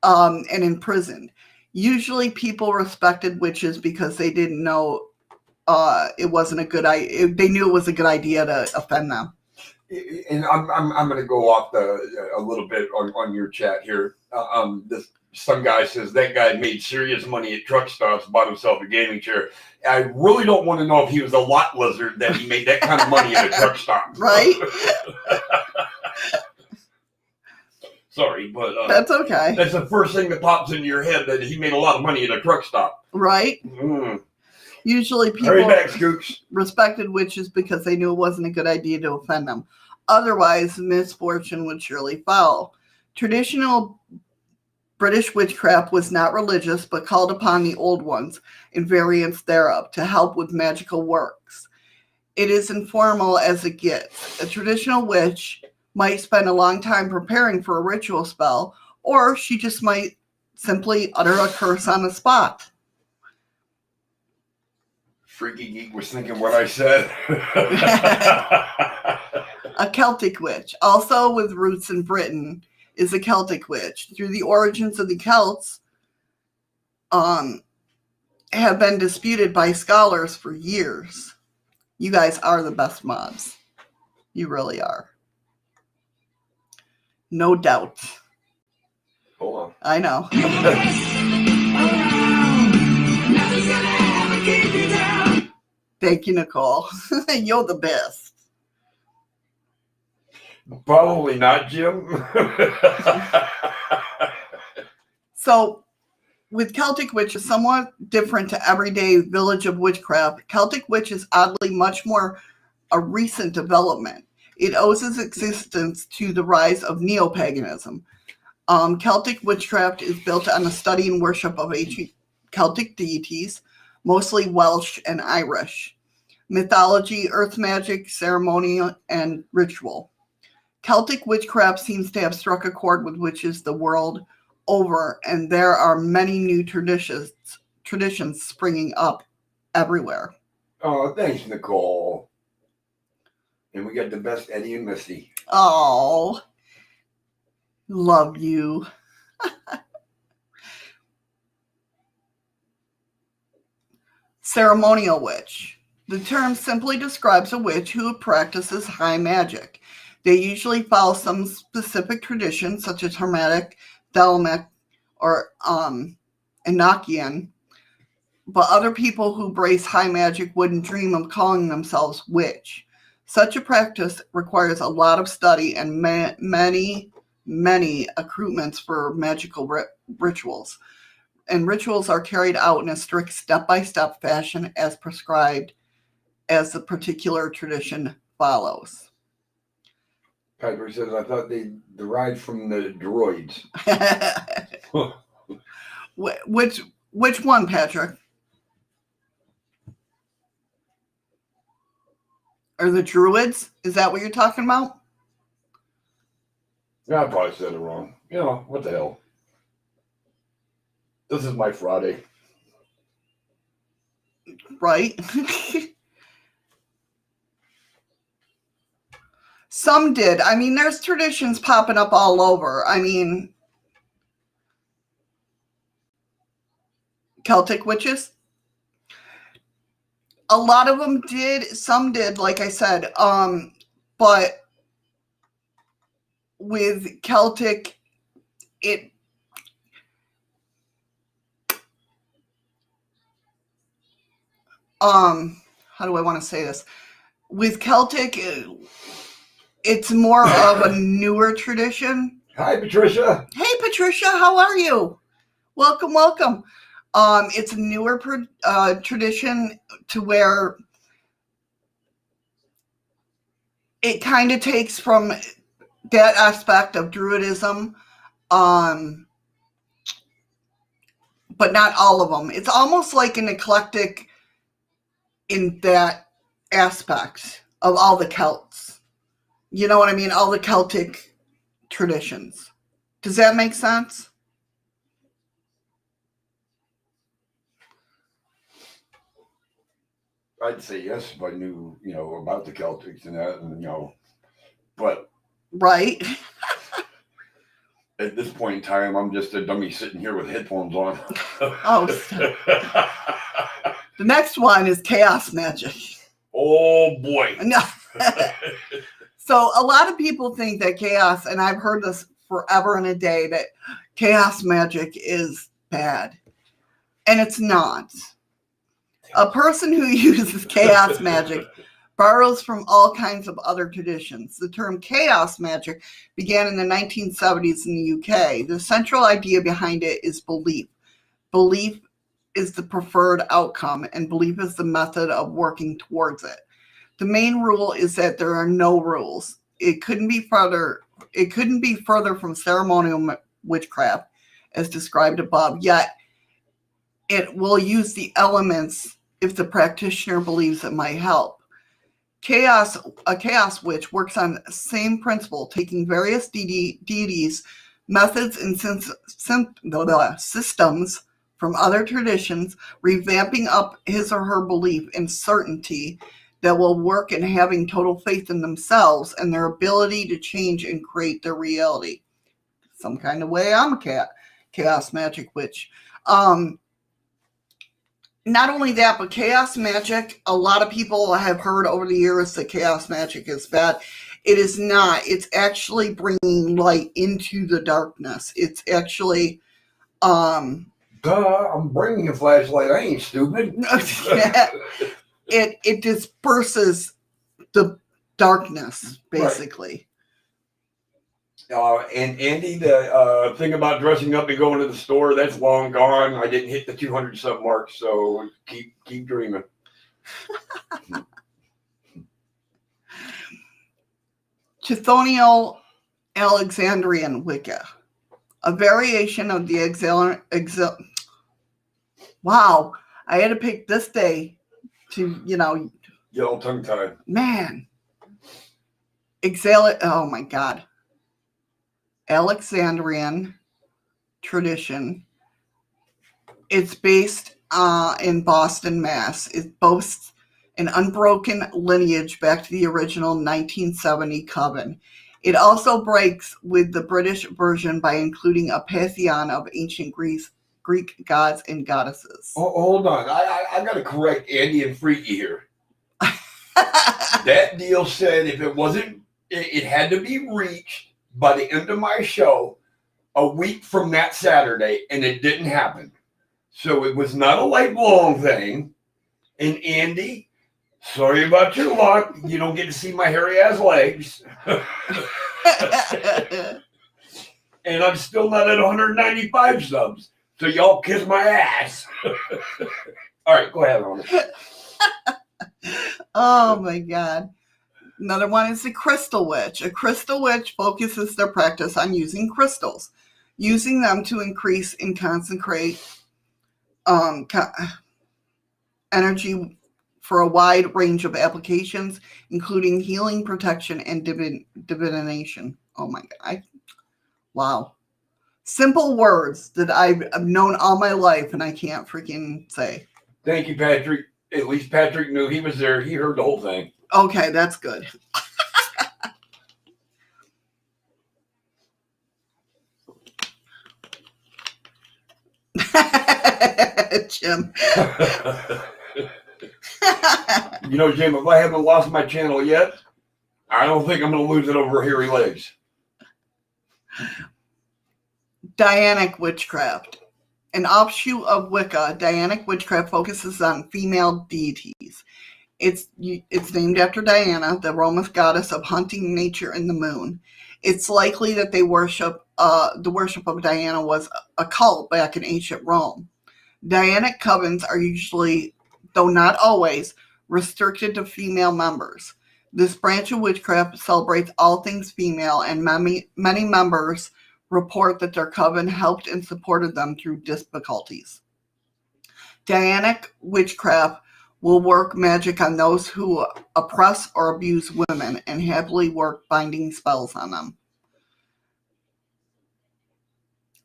and imprisoned. Usually people respected witches because they didn't know it wasn't a good idea. They knew it was a good idea to offend them. And I'm going to go off a little bit on your chat here. Some guy says that guy made serious money at truck stops, bought himself a gaming chair. I really don't want to know if he was a lot lizard that he made that kind of money at a truck stop. Right? Sorry, but that's okay. That's the first thing that pops into your head, that he made a lot of money at a truck stop. Right? Usually people respected witches because they knew it wasn't a good idea to offend them. Otherwise, misfortune would surely follow. Traditional British witchcraft was not religious, but called upon the old ones and variants thereof to help with magical works. It is informal as it gets. A traditional witch might spend a long time preparing for a ritual spell, or she just might simply utter a curse on the spot. Freaky Geek was thinking what I said. A Celtic witch, also with roots in Britain, is a Celtic witch. Through the origins of the Celts, have been disputed by scholars for years. You guys are the best mods. You really are. No doubt. Hold on. I know. Thank you, Nicole. You're the best. Probably not, Jim. So, with Celtic witch is somewhat different to everyday village of witchcraft. Celtic witch is oddly much more a recent development. It owes its existence to the rise of neo-paganism. Celtic witchcraft is built on the study and worship of ancient Celtic deities, mostly Welsh and Irish. Mythology, earth magic, ceremonial, and ritual. Celtic witchcraft seems to have struck a chord with witches the world over, and there are many new traditions springing up everywhere. Oh, thanks, Nicole. And we got the best Eddie and Misty. Oh, love you. Ceremonial witch. The term simply describes a witch who practices high magic. They usually follow some specific tradition, such as Hermetic, Thelemic, or Enochian. But other people who embrace high magic wouldn't dream of calling themselves witch. Such a practice requires a lot of study and many accoutrements for magical rituals. And rituals are carried out in a strict step-by-step fashion as prescribed as the particular tradition follows. Patrick says, I thought they derived from the droids. Which one, Patrick? Are the druids? Is that what you're talking about? Yeah, I probably said it wrong. You know, what the hell? This is my Friday. Right? Some did. I mean, there's traditions popping up all over. I mean, Celtic witches. A lot of them did. Some did, like I said. But with Celtic, how do I want to say this? With Celtic, it's more of a newer tradition. Hi, Patricia. Hey, Patricia, how are you? Welcome, welcome. It's a newer tradition to where it kind of takes from that aspect of Druidism, but not all of them. It's almost like an eclectic in that aspect of all the Celts. You know what I mean? All the Celtic traditions. Does that make sense? I'd say yes if I knew, about the Celtics and that, and but Right? at this point in time, I'm just a dummy sitting here with headphones on. Oh, stop. The next one is chaos magic. Oh boy. No. So a lot of people think that chaos, and I've heard this forever and a day, that chaos magic is bad. And it's not. A person who uses chaos magic borrows from all kinds of other traditions. The term chaos magic began in the 1970s in the UK. The central idea behind it is belief. Belief is the preferred outcome, and belief is the method of working towards it. The main rule is that there are no rules. It couldn't be further from ceremonial witchcraft, as described above, yet it will use the elements if the practitioner believes it might help. A chaos witch works on the same principle, taking various deities, methods, and systems from other traditions, revamping up his or her belief in certainty that will work, and having total faith in themselves and their ability to change and create their reality. Some kind of way I'm a chaos magic witch. Not only that, but chaos magic, a lot of people have heard over the years that chaos magic is bad. It is not. It's actually bringing light into the darkness. It's actually... I'm bringing a flashlight. I ain't stupid. It disperses the darkness, basically. Right. And Andy, the thing about dressing up and going to the store, that's long gone. I didn't hit the 200 sub mark, so keep dreaming. Chthonial Alexandrian Wicca, a variation of the Wow, I had to pick this day to, Get all tongue-tied. Man. Oh my God. Alexandrian tradition. It's based in Boston, Mass. It boasts an unbroken lineage back to the original 1970 coven. It also breaks with the British version by including a pantheon of ancient Greek gods and goddesses. Oh, hold on. I got to correct Andy and Freaky here. That deal said if it wasn't, it had to be reached by the end of my show a week from that Saturday, and it didn't happen. So it was not a lifelong thing. And Andy, sorry about your luck. You don't get to see my hairy ass legs. And I'm still not at 195 subs. So y'all kiss my ass. All right, go ahead, Lorna. Oh my God. Another one is the crystal witch. A crystal witch focuses their practice on using crystals, using them to increase and concentrate energy for a wide range of applications, including healing, protection, and divination. Oh my God. Wow. Simple words that I've known all my life and I can't freaking say. Thank you, Patrick. At least Patrick knew. He was there. He heard the whole thing. Okay, that's good. Jim. Jim, if I haven't lost my channel yet, I don't think I'm going to lose it over hairy legs. Dianic witchcraft. An offshoot of Wicca, Dianic witchcraft focuses on female deities. It's named after Diana, the Roman goddess of hunting, nature, and the moon. It's likely that the worship of Diana was a cult back in ancient Rome. Dianic covens are usually, though not always, restricted to female members. This branch of witchcraft celebrates all things female, and many members report that their coven helped and supported them through difficulties. Dianic witchcraft will work magic on those who oppress or abuse women and happily work binding spells on them.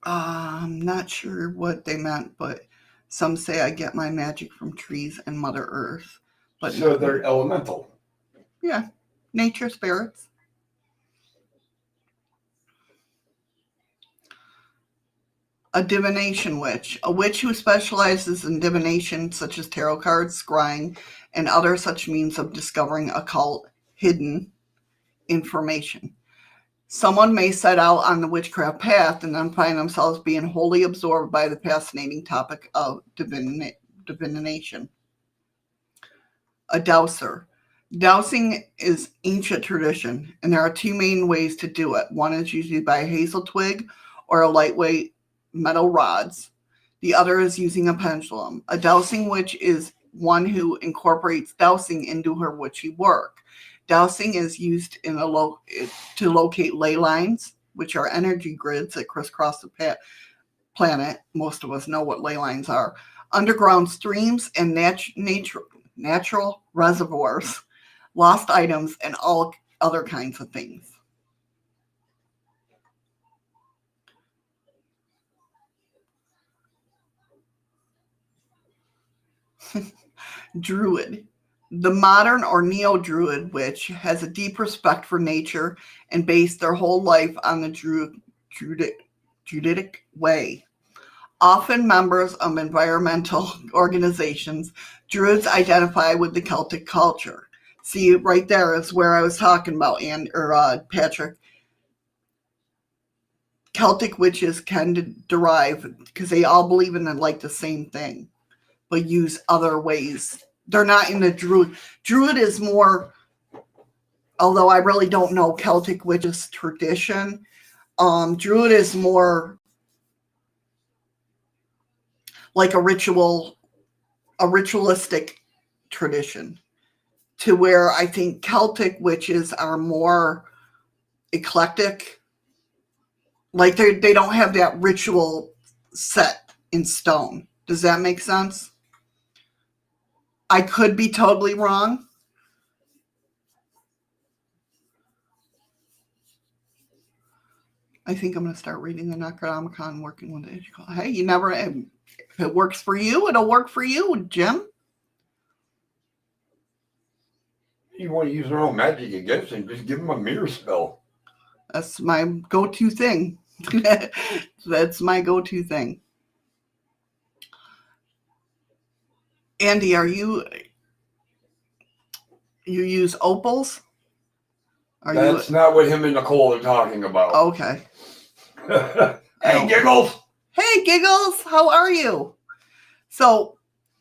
I'm not sure what they meant, but some say I get my magic from trees and Mother Earth. But So they're elemental. yeah, nature spirits. A divination witch. A witch who specializes in divination, such as tarot cards, scrying, and other such means of discovering occult, hidden information. Someone may set out on the witchcraft path and then find themselves being wholly absorbed by the fascinating topic of divination. A dowser. Dowsing is ancient tradition, and there are two main ways to do it. One is usually by a hazel twig or a lightweight metal rods. The other is using a pendulum. A dowsing witch is one who incorporates dowsing into her witchy work. Dowsing is used in to locate ley lines, which are energy grids that crisscross the planet. Most of us know what ley lines are. Underground streams and natural reservoirs, lost items, and all other kinds of things. Druid. The modern or neo-Druid witch has a deep respect for nature and based their whole life on the Druidic way. Often members of environmental organizations, Druids identify with the Celtic culture. See, right there is where I was talking about, Patrick. Celtic witches can derive, because they all believe in the same thing, but use other ways. They're not in the Druid. Druid is more, although I really don't know Celtic witches tradition. Druid is more like a ritualistic tradition, to where I think Celtic witches are more eclectic. Like they don't have that ritual set in stone. Does that make sense? I could be totally wrong. I think I'm going to start reading the Necronomicon, working with it. Hey, you never, if it works for you, it'll work for you, Jim. You want to use their own magic against him, just give him a mirror spell. That's my go-to thing. That's my go-to thing. Andy, you use opals? That's not what him and Nicole are talking about. Okay. Hey, Giggles! Hey, Giggles! How are you? So,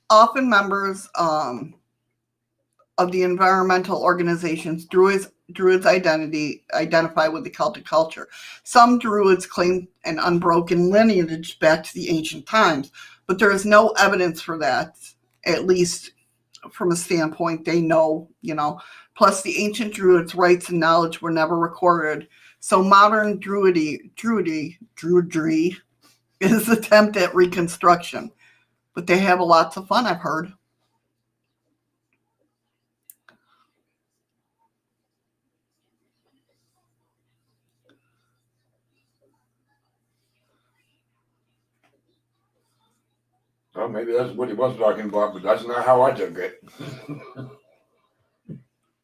often members of the environmental organizations, Druids identify with the Celtic culture. Some Druids claim an unbroken lineage back to the ancient times, but there is no evidence for that, at least from a standpoint they know, Plus, the ancient Druids' rights and knowledge were never recorded, so modern Druidry is an attempt at reconstruction. But they have lots of fun, I've heard. Well, maybe that's what he was talking about, but that's not how I took it.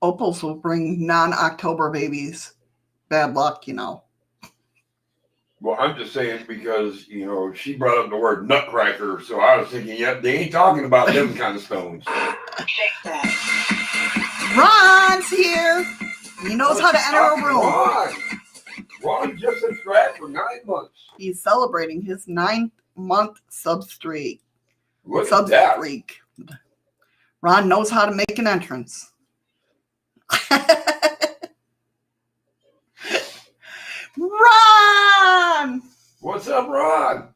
Opals will bring non-October babies bad luck, Well, I'm just saying because, she brought up the word nutcracker, so I was thinking, yep, they ain't talking about them kind of stones. Ron's here. He knows how to enter a room. Ron just subscribed for 9 months. He's celebrating his 9-month sub streak. Look at that. Ron knows how to make an entrance. Ron! What's up, Ron?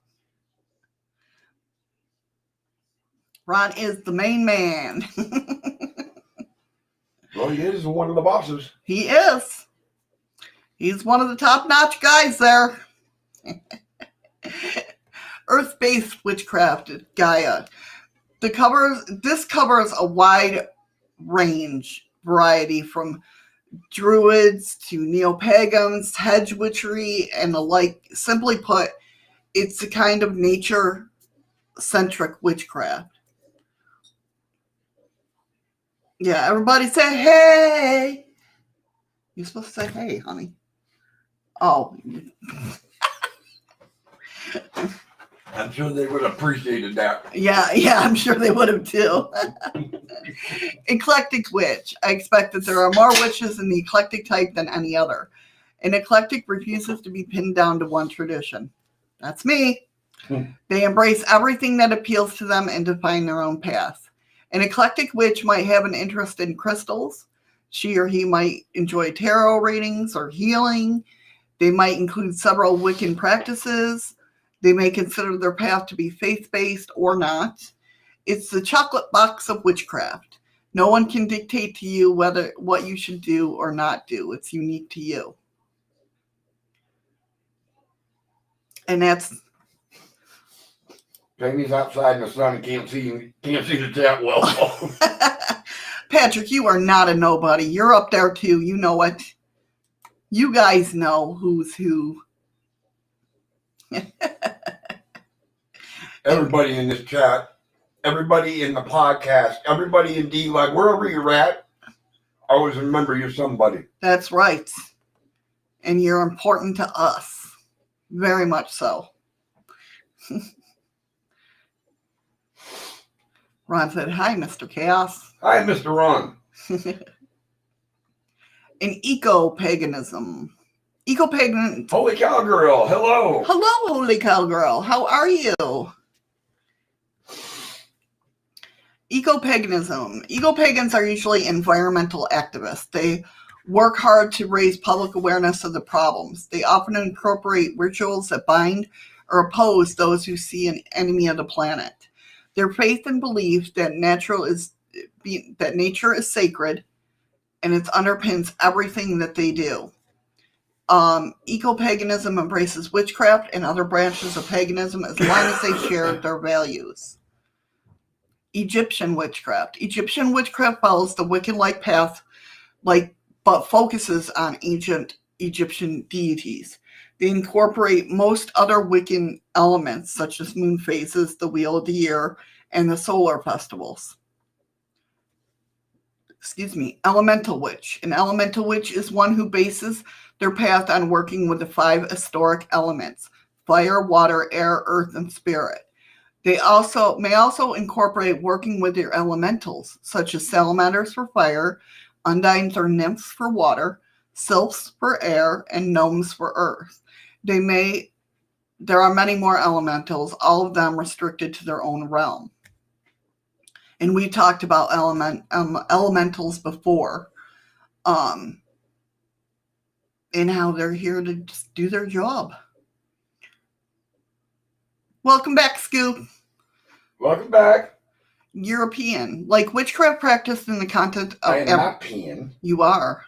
Ron is the main man. Well, he is one of the bosses. He is. He's one of the top-notch guys there. Earth-based witchcraft, Gaia. This covers a wide variety from druids to neo-pagans, hedge witchery, and the like. Simply put, it's a kind of nature-centric witchcraft. Yeah, everybody say, hey. You're supposed to say, hey, honey. Oh. I'm sure they would have appreciated that. Yeah, I'm sure they would have too. Eclectic witch. I expect that there are more witches in the eclectic type than any other. An eclectic refuses to be pinned down to one tradition. That's me. They embrace everything that appeals to them and define their own path. An eclectic witch might have an interest in crystals. She or he might enjoy tarot readings or healing. They might include several Wiccan practices. They may consider their path to be faith-based or not. It's the chocolate box of witchcraft. No one can dictate to you what you should do or not do. It's unique to you. And that's... Jamie's outside in the sun and can't see the chat well. Patrick, you are not a nobody. You're up there too. You know it. You guys know who's who. Everybody in this chat, everybody in the podcast, everybody in D-Live, wherever you're at, always remember you're somebody. That's right. And you're important to us. Very much so. Ron said, hi, Mr. Chaos. Hi, Mr. Ron. In eco-paganism. Eco-pagan... Holy cowgirl, hello. Hello, holy cowgirl. How are you? Eco-paganism. Eco-pagans are usually environmental activists. They work hard to raise public awareness of the problems. They often incorporate rituals that bind or oppose those who see an enemy of the planet. Their faith and belief that nature is sacred, and it underpins everything that they do. Eco-paganism embraces witchcraft and other branches of paganism as long as they share their values. Egyptian witchcraft. Egyptian witchcraft follows the Wiccan-like path, but focuses on ancient Egyptian deities. They incorporate most other Wiccan elements, such as moon phases, the wheel of the year, and the solar festivals. Elemental witch. An elemental witch is one who bases their path on working with the 5 historic elements: fire, water, air, earth, and spirit. They may also incorporate working with their elementals, such as salamanders for fire, undines or nymphs for water, sylphs for air, and gnomes for earth. There are many more elementals, all of them restricted to their own realm. And we talked about elementals before, and how they're here to just do their job. Welcome back, Scoop. Welcome back. European, like witchcraft practiced in the content of... I am not peeing. You are.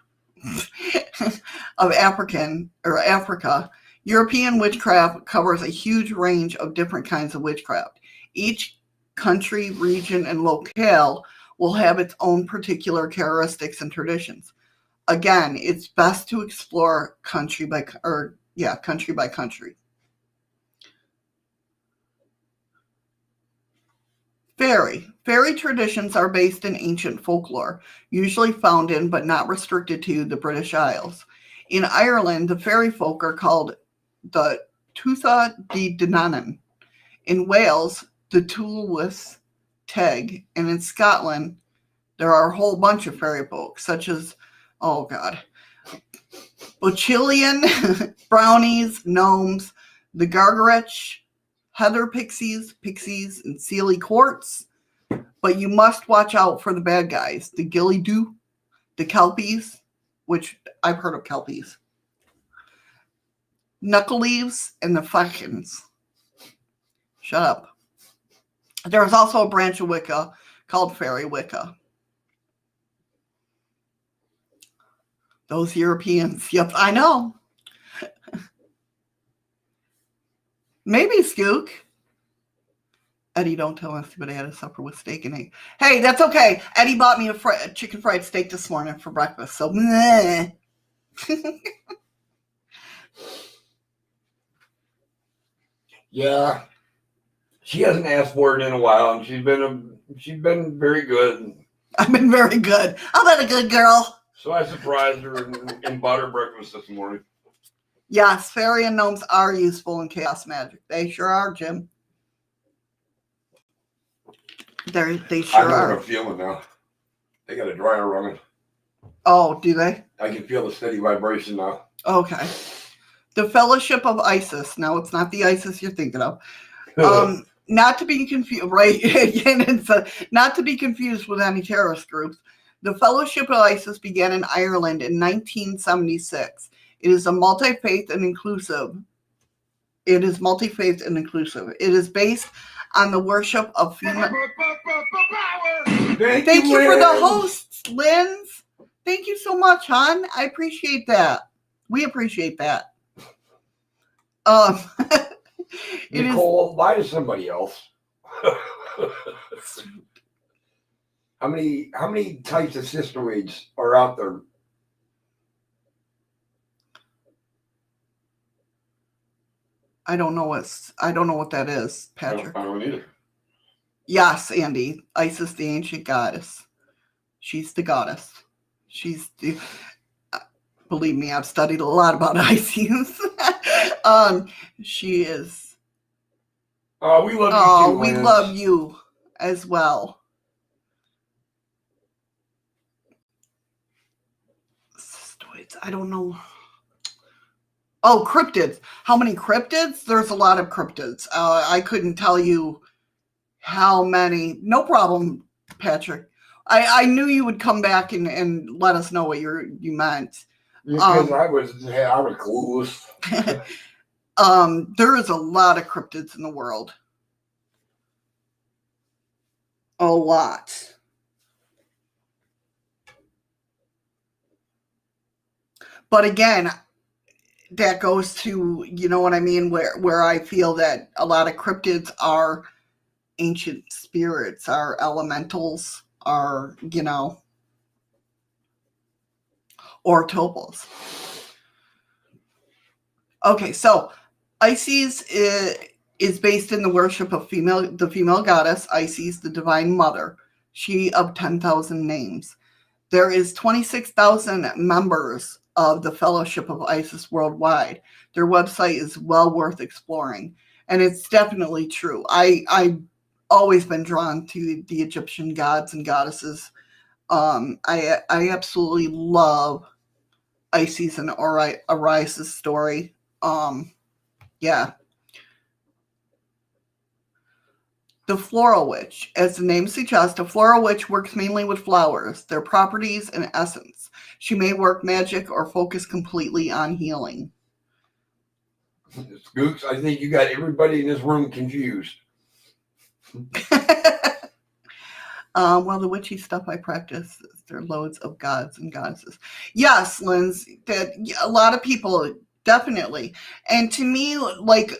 Of Africa. European witchcraft covers a huge range of different kinds of witchcraft. Each country, region, and locale will have its own particular characteristics and traditions. Again, it's best to explore country by country. Fairy traditions are based in ancient folklore, usually found in but not restricted to the British Isles. In Ireland, the fairy folk are called the Tuatha de Danann. In Wales, the Tulwas Teg. And in Scotland, there are a whole bunch of fairy folk, such as, Bochillion, brownies, gnomes, the Gargarech, heather pixies, and Sealy quartz. But you must watch out for the bad guys, the Gilly-Doo, the Kelpies, which I've heard of Kelpies, Knuckle Leaves, and the Fuckins. Shut up. There is also a branch of Wicca called Fairy Wicca. Those Europeans. Yep, I know. Maybe, Skook. Eddie, don't tell us, but I had to supper with steak and egg. Hey, that's okay. Eddie bought me a chicken fried steak this morning for breakfast, so meh. Yeah, she hasn't asked for it in a while, and she's been very good. I've been very good. I've been a good girl. So I surprised her and bought her breakfast this morning. Yes, fairy and gnomes are useful in chaos magic. They sure are, Jim. They sure I know are. what I'm feeling now. They got a dryer running. Oh, do they? I can feel the steady vibration now. Okay. The Fellowship of Isis. No, it's not the Isis you're thinking of. Not to be confused, right? Again, it's not to be confused with any terrorist groups. The Fellowship of Isis began in Ireland in 1976. It is multi-faith and inclusive. It is multi-faith and inclusive. It is based on the worship of female. Thank you for the hosts, Linz. Thank you so much, hon. I appreciate that. We appreciate that. Nicole, lie to somebody else. How many types of sisteroids are out there? I don't know what that is, Patrick. I don't either. Yes, Andy. Isis, the ancient goddess. She's the goddess. She's the. Believe me, I've studied a lot about Isis. She is. Oh, we love you too, we Lance. love you as well. Cystoids, I don't know. Oh, cryptids. How many cryptids? There's a lot of cryptids. I couldn't tell you how many. No problem, Patrick. I knew you would come back and let us know what you meant. Because I was clueless. There is a lot of cryptids in the world. A lot. But again, that goes to, you know what I mean, where I feel that a lot of cryptids are ancient spirits, are elementals, are, you know, or topos. Okay, so Isis is based in the worship of the female goddess, Isis, the divine mother, she of 10,000 names. There is 26,000 members of the Fellowship of Isis worldwide. Their website is well worth exploring, and it's definitely true. I've always been drawn to the Egyptian gods and goddesses. I absolutely love Isis and Osiris' story. Yeah. The floral witch. As the name suggests, a floral witch works mainly with flowers, their properties and essence. She may work magic or focus completely on healing. Scoots, I think you got everybody in this room confused. Well, the witchy stuff I practice, there are loads of gods and goddesses. Yes, Linz, that a lot of people, definitely. And to me, like,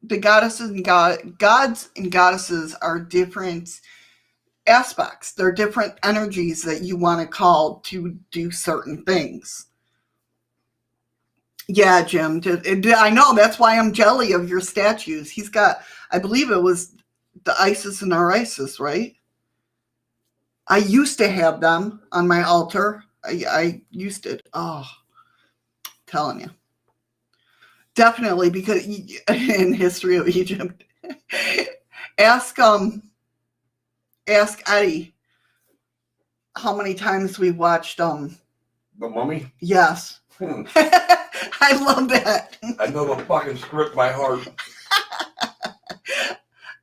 the goddesses and gods and goddesses are different aspects. They're different energies that you want to call to do certain things. Yeah, Jim. I know. That's why I'm jelly of your statues. He's got, I believe it was the Isis and Osiris, right? I used to have them on my altar. I used it. Oh, telling you. Definitely, because in History of Egypt, ask Eddie how many times we watched The Mummy? Yes. I love that. I know the fucking script by heart.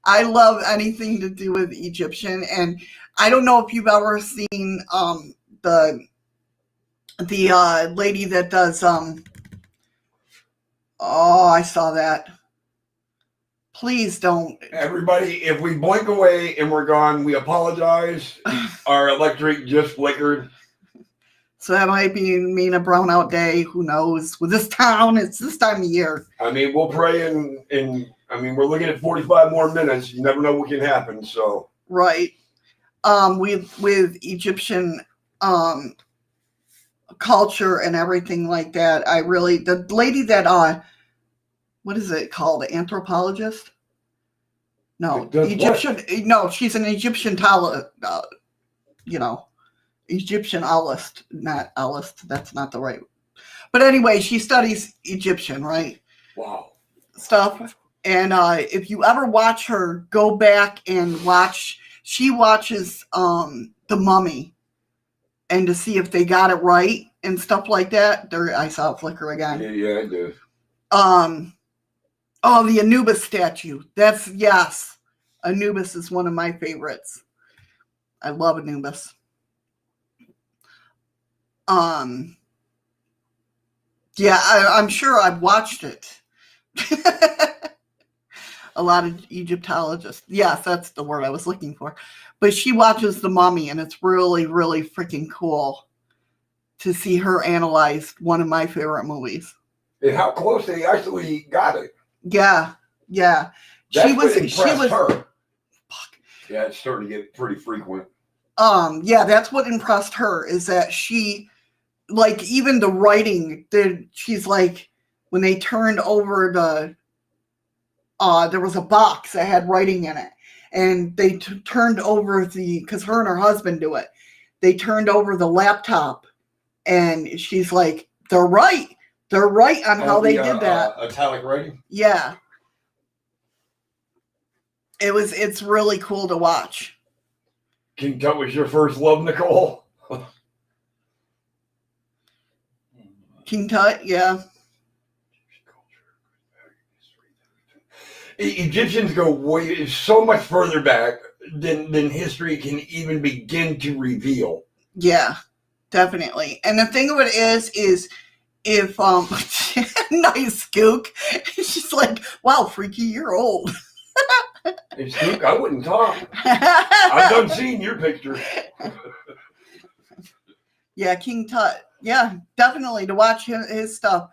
I love anything to do with Egyptian, and I don't know if you've ever seen the lady that does oh, I saw that. Please don't. Everybody, if we blink away and we're gone, we apologize. Our electric just flickered. So that might mean a brownout day. Who knows? With this town, it's this time of year. I mean, we'll pray and I mean, we're looking at 45 more minutes. You never know what can happen. So right. With Egyptian culture and everything like that, the lady that what is it called? Anthropologist? No, It does Egyptian. No, she's an Egyptian Egyptian owlist, not owlist. That's not the right. But anyway, she studies Egyptian, right? Wow. Stuff. And if you ever watch her, go back and watch. She watches The Mummy, and to see if they got it right and stuff like that. There, I saw it flicker again. Yeah, I do. Oh, the Anubis statue. Yes. Anubis is one of my favorites. I love Anubis. Yeah, I'm sure I've watched it. A lot of Egyptologists. Yes, that's the word I was looking for. But she watches The Mummy, and it's really, really freaking cool to see her analyze one of my favorite movies. And how close they actually got it. Yeah. That's She what was impressed her. Fuck. Yeah, it's starting to get pretty frequent. Yeah, that's what impressed her, is that she, like, even the writing, she's like, when they turned over there was a box that had writing in it, and they turned over because her and her husband do it, they turned over the laptop, and she's like, they're right on how they did that. Italic writing? Yeah. It's really cool to watch. King Tut was your first love, Nicole? King Tut, yeah. Egyptians go so much further back than history can even begin to reveal. Yeah, definitely. And the thing of it is if nice Skook, she's like, wow, Freaky, you're old. Hey, Skook, I wouldn't talk. I've done seen your picture. Yeah, King Tut. Yeah, definitely to watch his stuff,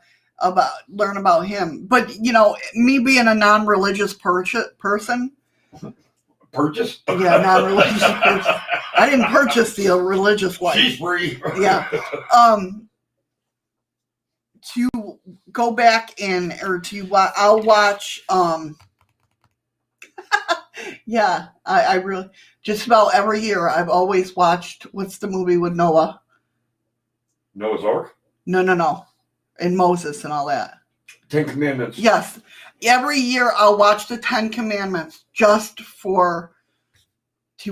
learn about him. But me being a non-religious person. Purchase? Yeah, non-religious person. I didn't purchase the religious life. She's free. Yeah. To go back I'll watch. Yeah, I really, just about every year I've always watched, what's the movie with Noah? Noah's Ark? No. And Moses and all that. 10 Commandments. Yes. Every year I'll watch the 10 Commandments just to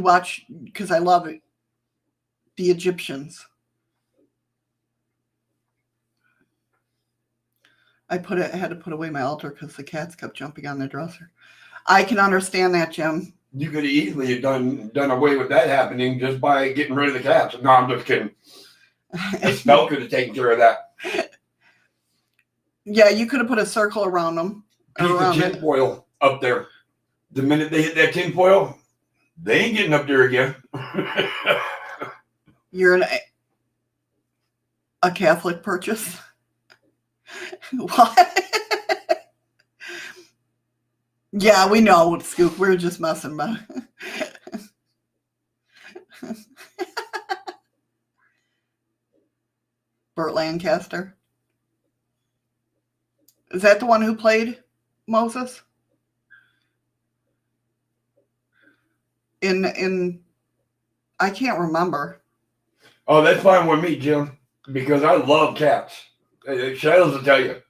watch, because I love it. The Egyptians. I had to put away my altar because the cats kept jumping on the dresser. I can understand that, Jim. You could easily have done away with that happening just by getting rid of the cats. No, I'm just kidding. The smell could have taken care of that. Yeah, you could have put a circle around them. Piece of tinfoil up there. The minute they hit that tinfoil, they ain't getting up there again. You're a Catholic purchase? What? Yeah, we know, Scoop. We're just messing about it. Burt Lancaster. Is that the one who played Moses? In I can't remember. Oh, that's fine with me, Jim, because I love cats. Shadows will tell you.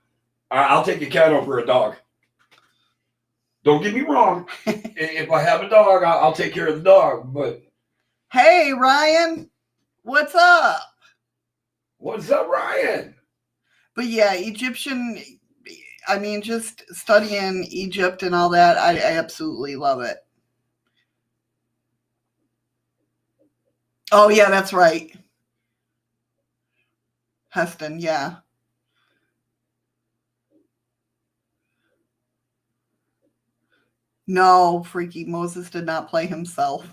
I'll take a cat over a dog. Don't get me wrong. If I have a dog, I'll take care of the dog. But hey, Ryan, what's up? What's up, Ryan? But yeah, Egyptian. I mean, just studying Egypt and all that, I absolutely love it. Oh yeah, that's right. Heston, yeah. No, Freaky, Moses did not play himself.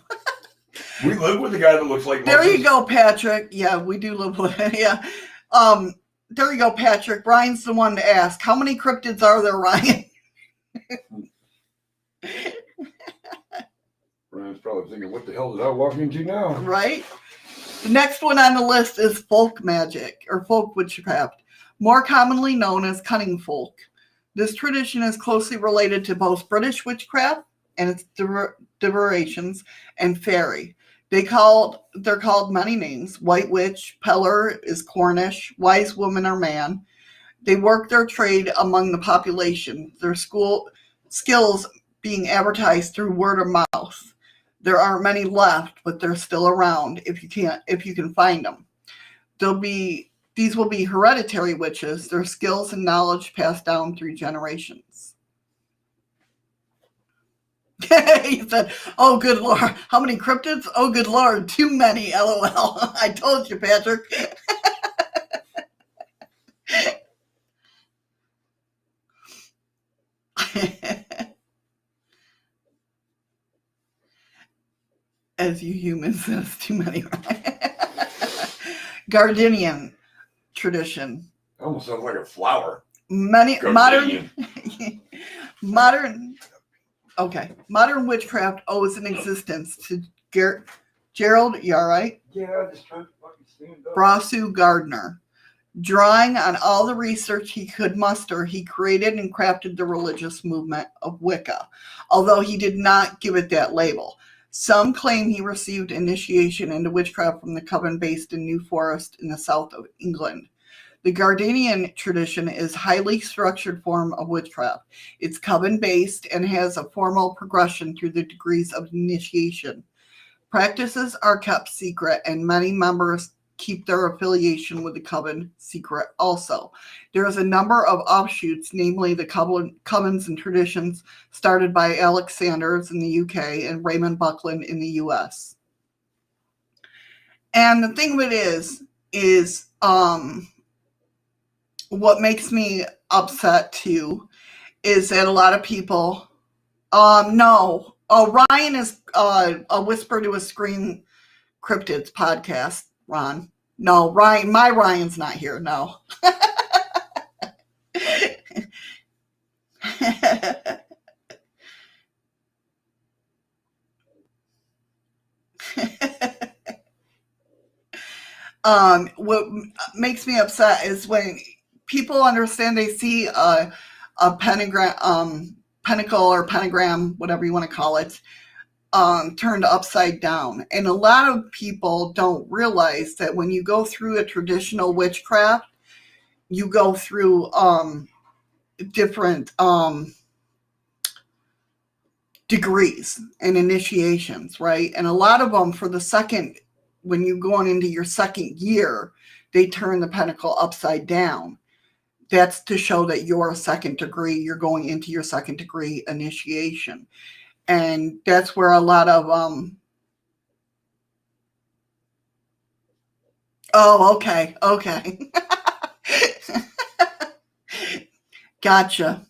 We live with a guy that looks like Moses. There you go, Patrick. Yeah, we do live with it. Yeah. There you go, Patrick. Brian's the one to ask. How many cryptids are there, Ryan? Brian's probably thinking, what the hell did I walk into now? Right? The next one on the list is folk magic or folk witchcraft, more commonly known as cunning folk. This tradition is closely related to both British witchcraft and its derivations and fairy. They're called many names. White witch, Peller is Cornish, wise woman or man. They work their trade among the population, their skills being advertised through word of mouth. There aren't many left, but they're still around if you can find them. These will be hereditary witches, their skills and knowledge passed down through generations. He said, oh, good Lord. How many cryptids? Oh, good Lord. Too many, LOL. I told you, Patrick. As you humans, that's too many. Gardenian tradition. Almost sounds like a flower. Modern witchcraft owes an existence to Gerald, you all right? Yeah, just trying to fucking stand up. Brasu Gardner. Drawing on all the research he could muster, he created and crafted the religious movement of Wicca, although he did not give it that label. Some claim he received initiation into witchcraft from the coven based in New Forest in the south of England. The Gardenian tradition is a highly structured form of witchcraft. It's coven-based and has a formal progression through the degrees of initiation. Practices are kept secret, and many members keep their affiliation with the coven secret also. There is a number of offshoots, namely the covens and traditions started by Alex Sanders in the UK and Raymond Buckland in the US. And the thing of it is what makes me upset too is that a lot of people, no. Oh, Ryan is a Whisper to a Scream Cryptids podcast, Ron. No, my Ryan's not here, no. What makes me upset is when people understand they see a pentagram, pentacle or pentagram, whatever you want to call it, turned upside down. And a lot of people don't realize that when you go through a traditional witchcraft, you go through different degrees and initiations, right? And a lot of them when you're going into your second year, they turn the pentacle upside down. That's to show that you're a second degree, you're going into your second degree initiation. And that's where a lot of, oh, okay. Gotcha,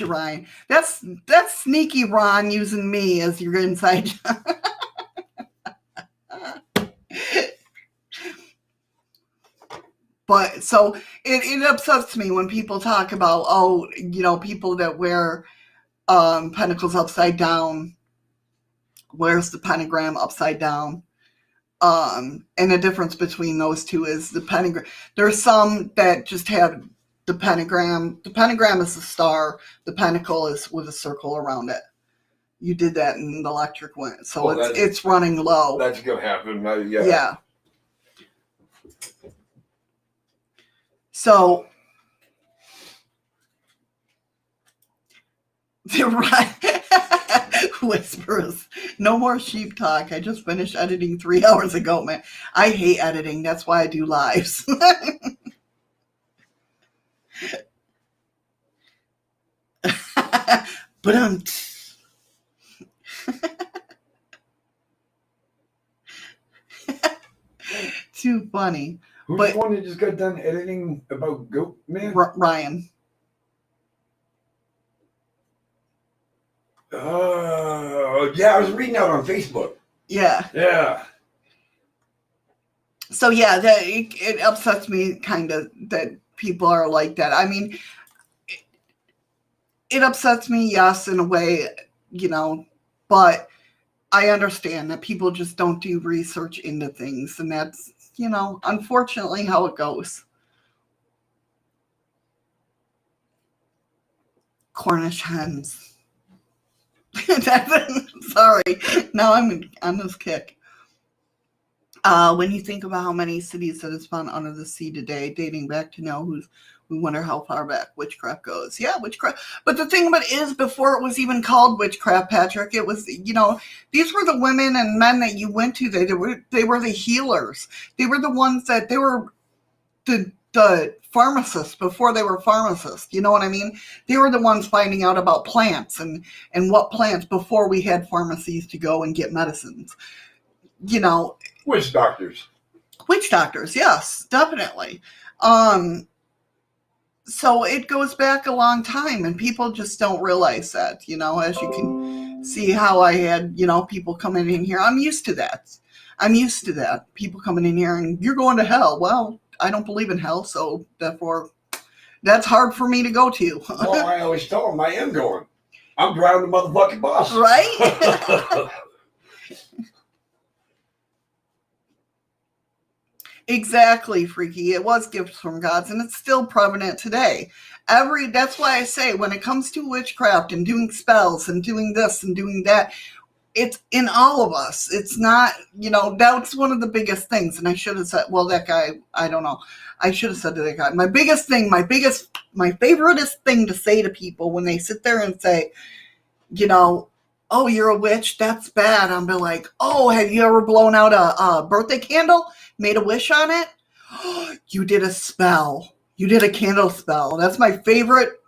Ryan. That's sneaky Ron using me as your inside. But so it upsets me when people talk about, people that wear pentacles upside down. Where's the pentagram upside down? And the difference between those two is the pentagram. There's some that just have the pentagram. The pentagram is a star. The pentacle is with a circle around it. You did that in the electric one. So it's running low. That's going to happen. Yeah. So, Whispers, no more sheep talk. I just finished editing 3 hours ago, man. I hate editing. That's why I do lives. But too funny. Who's the one that just got done editing about Goat Man? Ryan. Yeah, I was reading out on Facebook. Yeah. So yeah, it upsets me kind of that people are like that. I mean, it upsets me, yes, in a way, but I understand that people just don't do research into things, and that's, unfortunately how it goes. Cornish hens. Sorry. Now I'm on this kick. When you think about how many cities that is found under the sea today, dating back to now, we wonder how far back witchcraft goes. Yeah, witchcraft. But the thing about it is, before it was even called witchcraft, Patrick, it was, these were the women and men that you went to. They were the healers. They were the ones that they were the pharmacists before they were pharmacists. You know what I mean? They were the ones finding out about plants and what plants before we had pharmacies to go and get medicines. Witch doctors. Witch doctors, yes, definitely. So it goes back a long time, and people just don't realize that, as you can see how I had, people coming in here. I'm used to that. People coming in here and you're going to hell. Well, I don't believe in hell, so therefore that's hard for me to go to. Well, I always tell them I am going. I'm driving the motherfucking bus. Right? Exactly, Freaky. It was gifts from gods, and it's still prevalent today. That's why I say when it comes to witchcraft and doing spells and doing this and doing that, it's in all of us. It's not, that's one of the biggest things. And I should have said, well, that guy, I don't know. I should have said to that guy, my favoriteest thing to say to people when they sit there and say, oh, you're a witch, that's bad. I'm like, oh, have you ever blown out a birthday candle? Made a wish on it? You did a spell. You did a candle spell. That's my favorite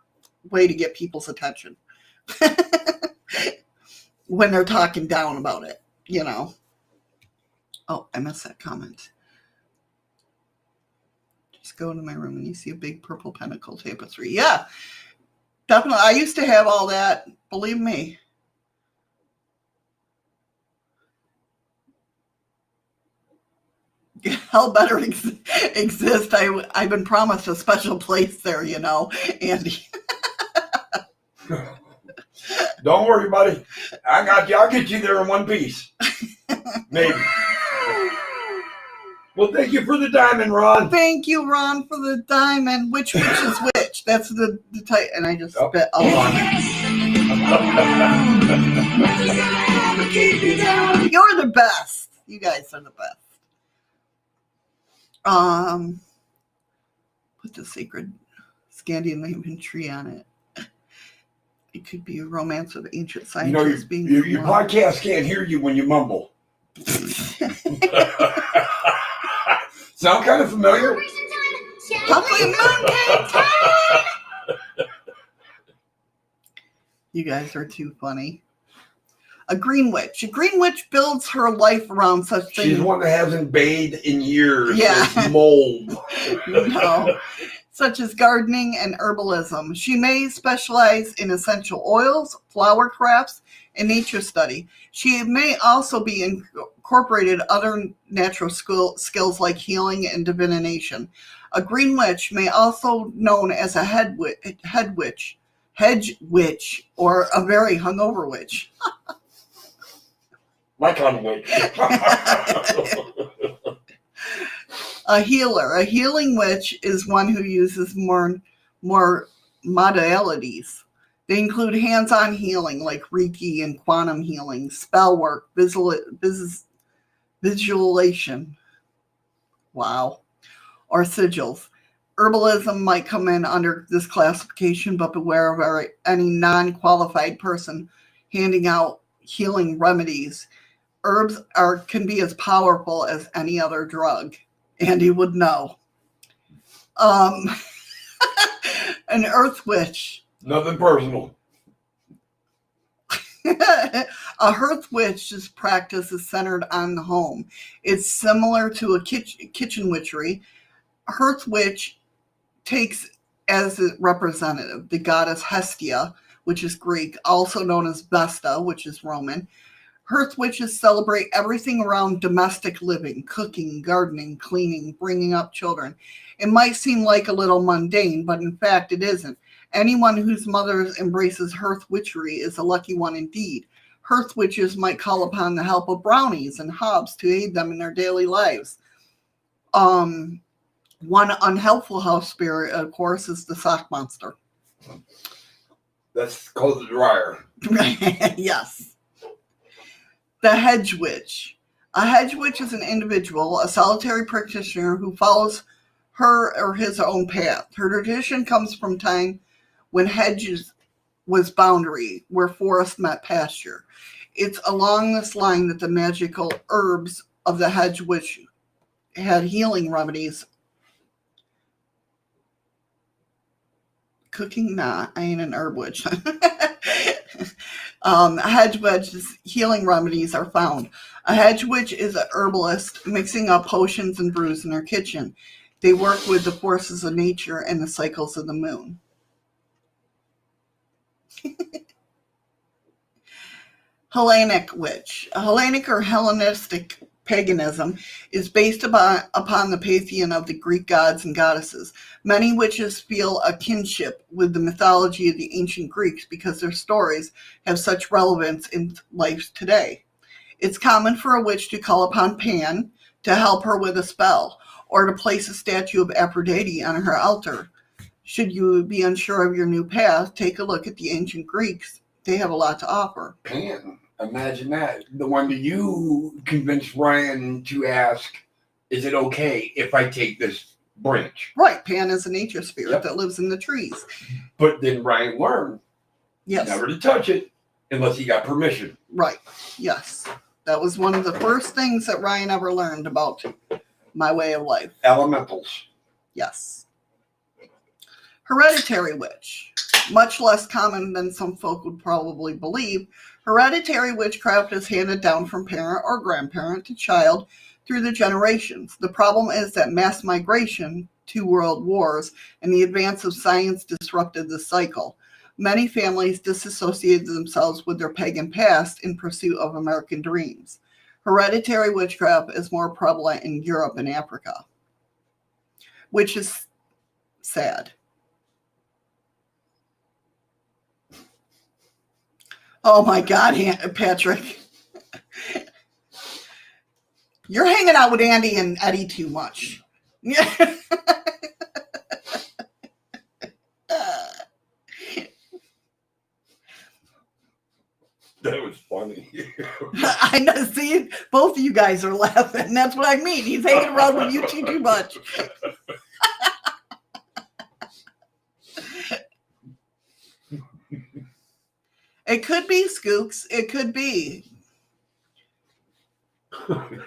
way to get people's attention. When they're talking down about it, Oh, I missed that comment. Just go into my room and you see a big purple pentacle tapestry. Yeah, definitely. I used to have all that. Believe me. Hell better exist. I've been promised a special place there, Andy. Don't worry, buddy. I got you. I'll get you there in one piece. Maybe. Well, thank you for the diamond, Ron. Thank you, Ron, for the diamond. Which witch is which? That's the type. And I just spit all on it. You're the best. You guys are the best. Put the sacred Scandinavian tree on it. It could be a romance of ancient scientists your podcast can't hear you when you mumble. Sound kind of familiar? You guys are too funny. A green witch. A green witch builds her life around such things. She's one that hasn't bathed in years. Yeah. It's mold. No. Such as gardening and herbalism. She may specialize in essential oils, flower crafts, and nature study. She may also be incorporated other natural skills like healing and divination. A green witch may also known as a hedge witch, or a very hungover witch. My kind of witch. A healer. A healing witch is one who uses more modalities. They include hands-on healing like Reiki and quantum healing, spell work, visualization. Wow. Or sigils. Herbalism might come in under this classification, but beware of any non-qualified person handing out healing remedies. Herbs can be as powerful as any other drug. Andy would know. An earth witch. Nothing personal. A hearth witch's practice is centered on the home. It's similar to a kitchen witchery. A hearth witch takes as a representative the goddess Hestia, which is Greek, also known as Vesta, which is Roman. Hearth witches celebrate everything around domestic living, cooking, gardening, cleaning, bringing up children. It might seem like a little mundane, but in fact it isn't. Anyone whose mother embraces hearth witchery is a lucky one indeed. Hearth witches might call upon the help of brownies and hobs to aid them in their daily lives. One unhelpful house spirit, of course, is the sock monster. That's called the dryer. Yes. The hedge witch. A hedge witch is an individual, a solitary practitioner who follows her or his own path. Her tradition comes from time when hedges was boundary, where forest met pasture. It's along this line that the magical herbs of the hedge witch had healing remedies. Cooking, nah, I ain't an herb witch. Hedge witch's healing remedies are found. A hedge witch is a herbalist mixing up potions and brews in her kitchen. They work with the forces of nature and the cycles of the moon. Hellenic witch. A Hellenic or Hellenistic paganism is based upon the pantheon of the Greek gods and goddesses. Many witches feel a kinship with the mythology of the ancient Greeks because their stories have such relevance in life today. It's common for a witch to call upon Pan to help her with a spell, or to place a statue of Aphrodite on her altar. Should you be unsure of your new path, take a look at the ancient Greeks. They have a lot to offer. Pan, imagine that. The one that you convinced Ryan to ask, is it okay if I take this branch? Right, Pan is a nature spirit that lives in the trees. But then Ryan learned never to touch it unless he got permission. Right, yes. That was one of the first things that Ryan ever learned about my way of life. Elementals. Yes. Hereditary witch. Much less common than some folk would probably believe, hereditary witchcraft is handed down from parent or grandparent to child through the generations. The problem is that mass migration, 2 world wars, and the advance of science disrupted the cycle. Many families disassociated themselves with their pagan past in pursuit of American dreams. Hereditary witchcraft is more prevalent in Europe and Africa, which is sad. Oh my God, Patrick. You're hanging out with Andy and Eddie too much. Yeah. That was funny. I know, see, both of you guys are laughing. That's what I mean. He's hanging around with you two too much. It could be, Skooks. It could be.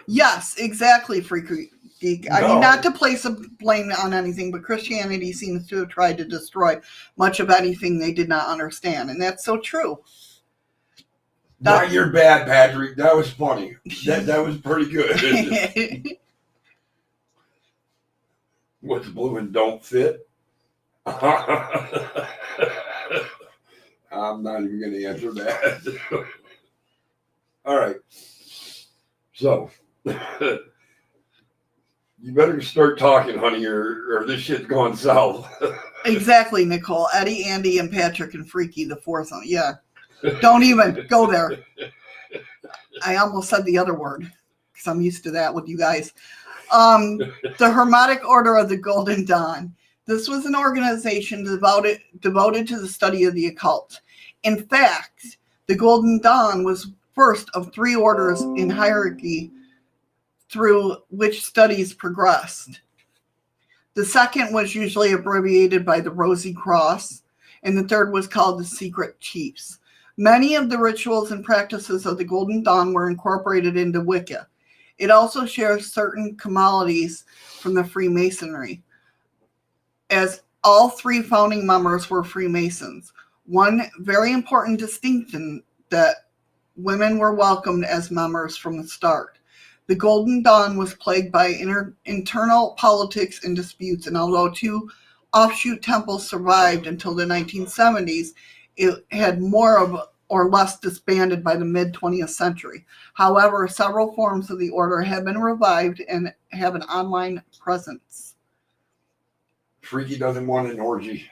Yes, exactly, Freaky Geek. I mean, not to place a blame on anything, but Christianity seems to have tried to destroy much of anything they did not understand. And that's so true. Not your bad, Patrick. That was funny. That was pretty good. What's blue and don't fit? I'm not even going to answer that. All right. So, you better start talking, honey, or this shit's going south. Exactly, Nicole. Eddie, Andy, and Patrick and Freaky, the fourth one. Yeah. Don't even go there. I almost said the other word because I'm used to that with you guys. The Hermetic Order of the Golden Dawn. This was an organization devoted to the study of the occult. In fact, the Golden Dawn was first of 3 orders in hierarchy through which studies progressed. The second was usually abbreviated by the Rosy Cross, and the third was called the Secret Chiefs. Many of the rituals and practices of the Golden Dawn were incorporated into Wicca. It also shares certain commodities from the Freemasonry, as all 3 founding members were Freemasons. One very important distinction that women were welcomed as members from the start. The Golden Dawn was plagued by internal politics and disputes, and although 2 offshoot temples survived until the 1970s, it had more or less disbanded by the mid-20th century. However, several forms of the order have been revived and have an online presence. Freaky doesn't want an orgy.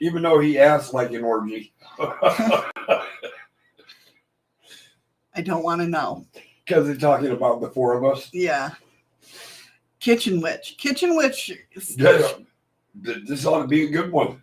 Even though he asked like an orgy. I don't want to know. Because they're talking about the 4 of us? Yeah. Kitchen Witch. Kitchen Witch. Yeah. This ought to be a good one.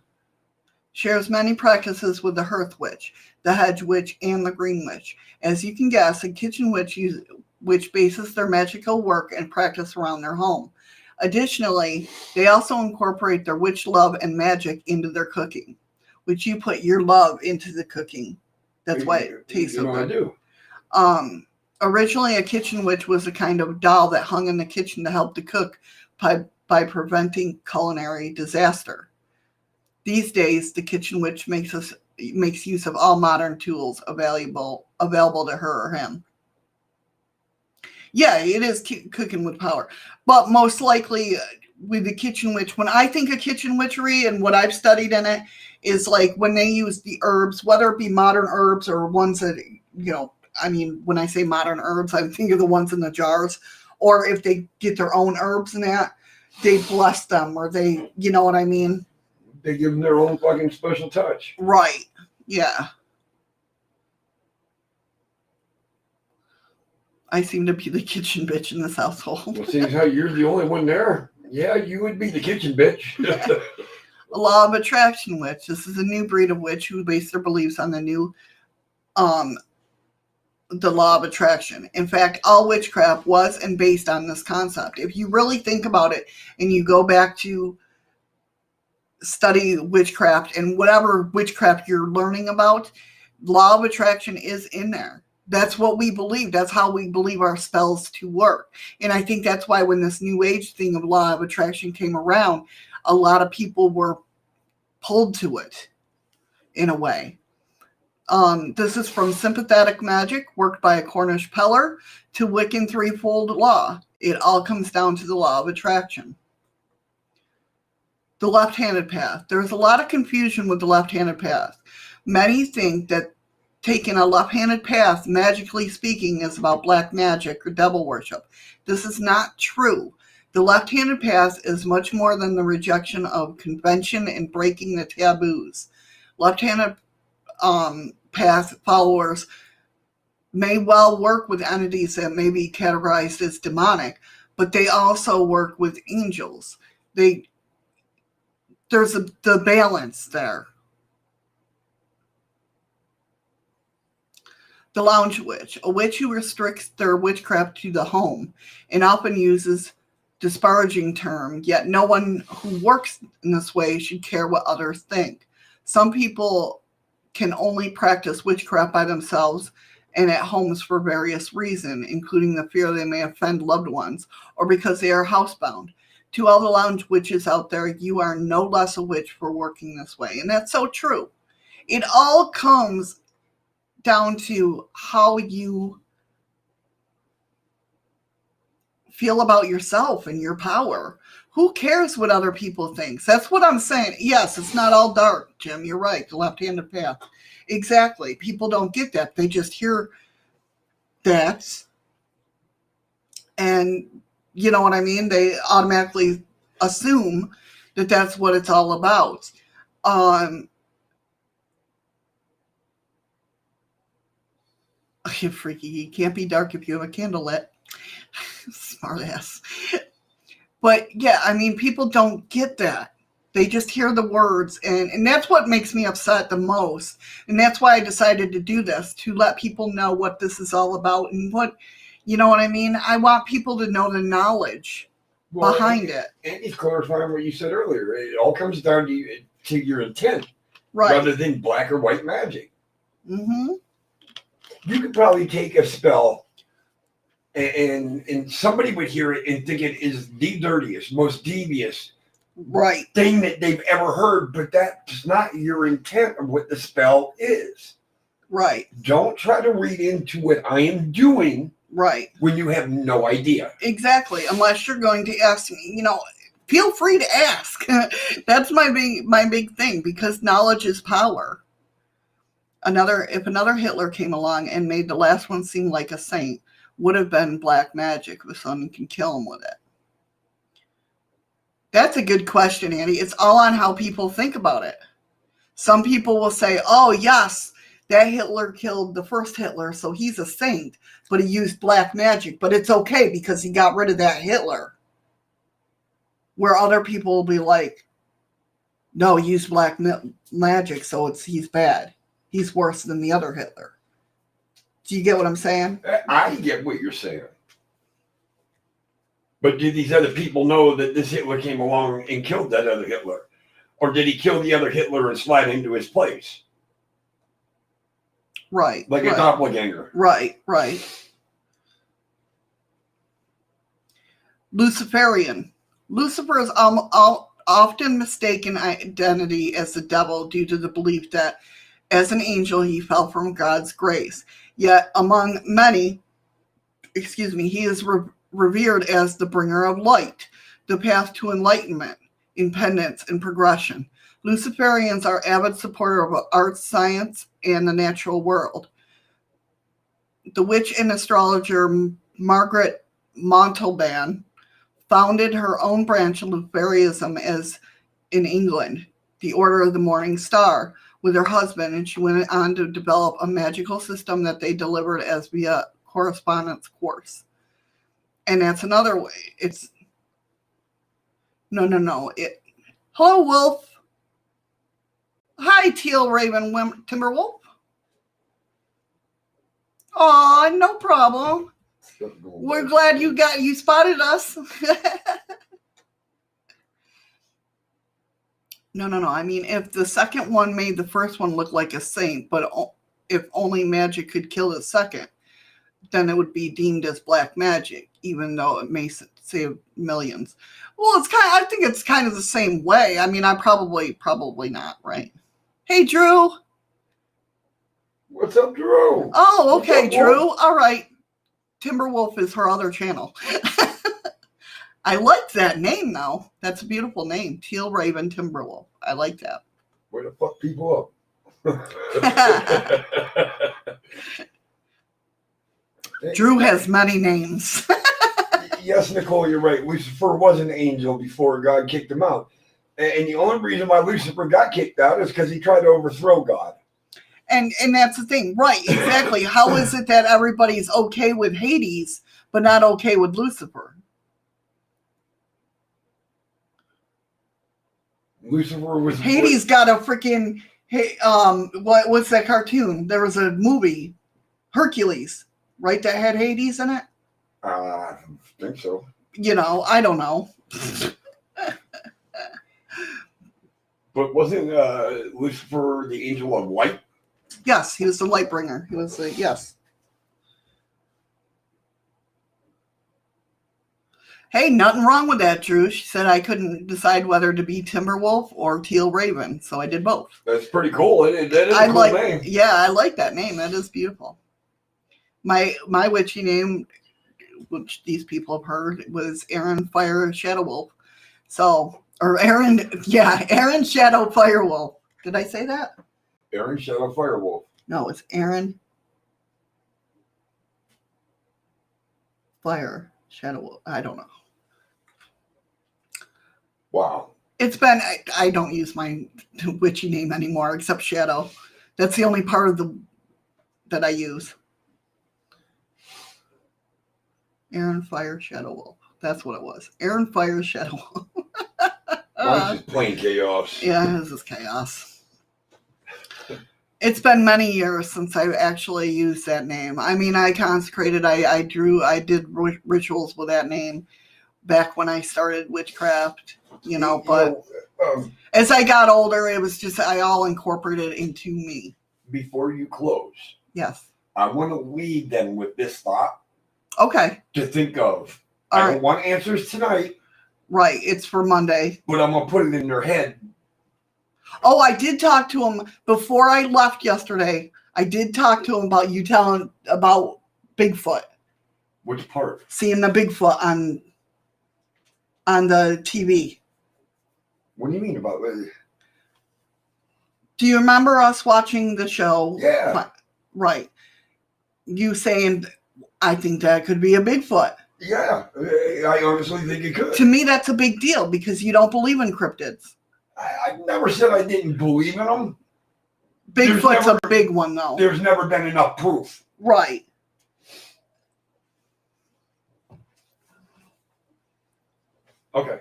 Shares many practices with the hearth witch, the hedge witch, and the green witch. As you can guess, a kitchen witch bases their magical work and practice around their home. Additionally, they also incorporate their witch love and magic into their cooking, which you put your love into the cooking. That's why it tastes so good. I do. Originally, a kitchen witch was a kind of doll that hung in the kitchen to help the cook by preventing culinary disaster. These days, the kitchen witch makes use of all modern tools available to her or him. Yeah, it is cooking with power. But most likely with the kitchen witch, when I think of kitchen witchery and what I've studied in it is like when they use the herbs, whether it be modern herbs or ones that, I mean, when I say modern herbs, I think of the ones in the jars, or if they get their own herbs in that, they bless them or they, you know what I mean? They give them their own fucking special touch. Right. Yeah. I seem to be the kitchen bitch in this household. Well, seeing as how you're the only one there, yeah, you would be the kitchen bitch. A law of attraction witch. This is a new breed of witch who base their beliefs on the law of attraction. In fact, all witchcraft was and based on this concept. If you really think about it and you go back to study witchcraft and whatever witchcraft you're learning about, law of attraction is in there. That's what we believe. That's how we believe our spells to work. And I think that's why when this new age thing of law of attraction came around, a lot of people were pulled to it in a way. This is from sympathetic magic worked by a Cornish peller to Wiccan threefold law. It all comes down to the law of attraction. The left-handed path. There's a lot of confusion with the left-handed path. Many think that taking a left-handed path, magically speaking, is about black magic or devil worship. This is not true. The left-handed path is much more than the rejection of convention and breaking the taboos. Left-handed path followers may well work with entities that may be categorized as demonic, but they also work with angels. There's the balance there. The lounge witch, a witch who restricts their witchcraft to the home and often uses disparaging term, yet no one who works in this way should care what others think. Some people can only practice witchcraft by themselves and at homes for various reasons, including the fear they may offend loved ones or because they are housebound. To all the lounge witches out there, you are no less a witch for working this way. And that's so true. It all comes down to how you feel about yourself and your power. Who cares what other people think? That's what I'm saying. Yes, it's not all dark, Jim. You're right. The left-handed path. Exactly. People don't get that. They just hear that. And you know what I mean? They automatically assume that that's what it's all about. You freaky. You can't be dark if you have a candle lit. Smart ass. But yeah, I mean, people don't get that. They just hear the words. And that's what makes me upset the most. And that's why I decided to do this, to let people know what this is all about and what, you know what I mean? I want people to know the knowledge behind it. And it's clarifying what you said earlier. It all comes down to your intent, right? Rather than black or white magic. Mm-hmm. You could probably take a spell and somebody would hear it and think it is the dirtiest, most devious thing that they've ever heard, but that's not your intent of what the spell is. Right. Don't try to read into what I am doing when you have no idea. Exactly. Unless you're going to ask me, feel free to ask. That's my big thing, because knowledge is power. If another Hitler came along and made the last one seem like a saint, would have been black magic if someone can kill him with it. That's a good question, Andy. It's all on how people think about it. Some people will say, oh, yes, that Hitler killed the first Hitler, so he's a saint, but he used black magic. But it's okay because he got rid of that Hitler. Where other people will be like, No, he used black magic, so he's bad. He's worse than the other Hitler. Do you get what I'm saying? I get what you're saying. But did these other people know that this Hitler came along and killed that other Hitler? Or did he kill the other Hitler and slide into his place? Right. Like a doppelganger. Right. Luciferian. Lucifer is often mistaken identity as the devil due to the belief that as an angel he fell from God's grace. Yet among many, he is revered as the bringer of light, the path to enlightenment, independence, and progression. Luciferians are avid supporters of arts, science, and the natural world. The witch and astrologer Margaret Montalban founded her own branch of Luciferism as in England, the Order of the Morning Star, with her husband, and she went on to develop a magical system that they delivered as via correspondence course. And that's another way. It's no. Hello, Wolf. Hi, Teal Raven Timberwolf. Oh, no problem. We're glad you spotted us. No. I mean, if the second one made the first one look like a saint, but if only magic could kill the second, then it would be deemed as black magic, even though it may save millions. Well, I think it's kind of the same way. I mean, I probably not, right? Hey, Drew. What's up, Drew? Oh, okay, up, Drew. Wolf? All right. Timberwolf is her other channel. I like that name, though. That's a beautiful name. Teal Raven Timberwolf. I like that. Way to fuck people up. Drew has many names. Yes, Nicole, you're right. Lucifer was an angel before God kicked him out. And the only reason why Lucifer got kicked out is because he tried to overthrow God. And that's the thing. Right, exactly. How is it that everybody's okay with Hades, but not okay with Lucifer? Lucifer was... Hades got a freaking... what's that cartoon? There was a movie, Hercules, right, that had Hades in it? I think so. I don't know. But wasn't Lucifer the angel of light? Yes, he was the light bringer. He was the, yes. Hey, nothing wrong with that, Drew. She said I couldn't decide whether to be Timberwolf or Teal Raven, so I did both. That's pretty cool. That is a cool name. Yeah, I like that name. That is beautiful. My witchy name, which these people have heard, was Aaron Fire Shadow Wolf. So, or Aaron Shadow Firewolf. Did I say that? Aaron Shadow Firewolf. No, it's Aaron Fire Shadow Wolf. I don't know. Wow. It's been, I don't use my witchy name anymore except Shadow. That's the only part of that I use. Aaron Fire Shadow Wolf. That's what it was. Aaron Fire Shadow Wolf. Mine's just plain chaos. Yeah, this is chaos. It's been many years since I've actually used that name. I mean, I consecrated, I did rituals with that name back when I started witchcraft, but as I got older, it was just, I all incorporated into me. Before you close. Yes. I want to lead them with this thought. Okay. To think of. All I right. don't want answers tonight. Right. It's for Monday. But I'm going to put it in their head. Oh, I did talk to him before I left yesterday. I did talk to him about you telling about Bigfoot. Which part? Seeing the Bigfoot on the TV. What do you mean about it? Do you remember us watching the show? Yeah. Right. You saying, I think that could be a Bigfoot. Yeah. I honestly think it could. To me, that's a big deal because you don't believe in cryptids. I never said I didn't believe in them. Bigfoot's a big one, though. There's never been enough proof. Right. Okay.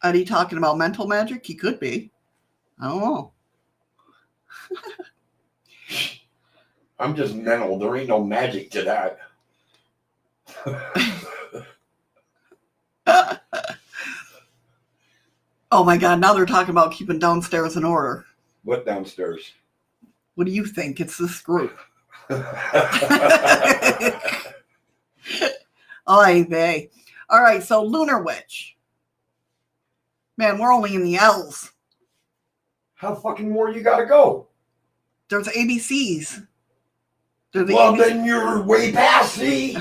Eddie talking about mental magic? He could be. I don't know. I'm just mental. There ain't no magic to that. Oh my God, now they're talking about keeping downstairs in order. What downstairs? What do you think? It's this group. Oy vey. All right, so Lunar Witch. Man, we're only in the L's. How fucking more you gotta go? There's ABCs. There's the Well, ABC. then you're way past C.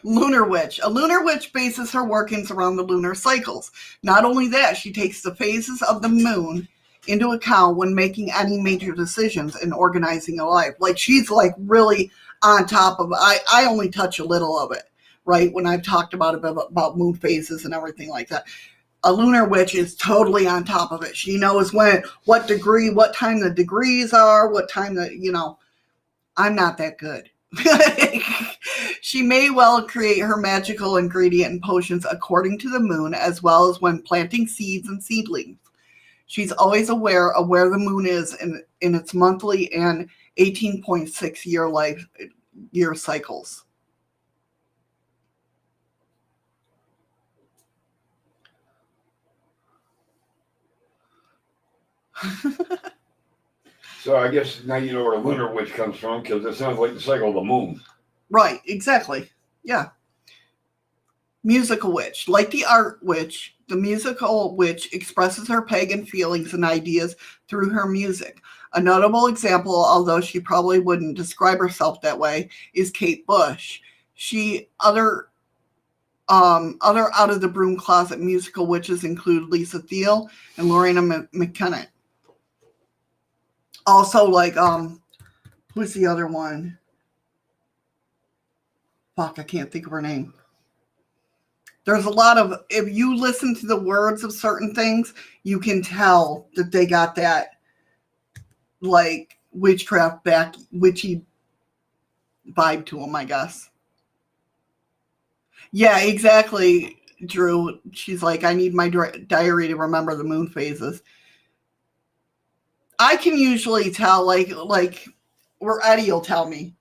Lunar Witch. A lunar witch bases her workings around the lunar cycles. Not only that, she takes the phases of the moon into account when making any major decisions and organizing a life. Like, she's like really on top of I only touch a little of it, right? When I've talked about moon phases and everything like that. A lunar witch is totally on top of it. She knows what time the degrees are, what time I'm not that good. She may well create her magical ingredient and potions according to the moon, as well as when planting seeds and seedlings. She's always aware of where the moon is in its monthly and 18.6 year cycles. So I guess now you know where a lunar witch comes from, because it sounds like the cycle of the moon. Right, exactly. Yeah. Musical witch. Like the art witch, the musical witch expresses her pagan feelings and ideas through her music. A notable example, although she probably wouldn't describe herself that way, is Kate Bush. Other out of the broom closet musical witches include Lisa Thiel and Lorena McKenna. Also, like, who's the other one? Fuck, I can't think of her name. There's a lot of, if you listen to the words of certain things, you can tell that they got that, like, witchcraft witchy vibe to them, I guess. Yeah, exactly, Drew. She's like, I need my diary to remember the moon phases. I can usually tell, like where Eddie will tell me.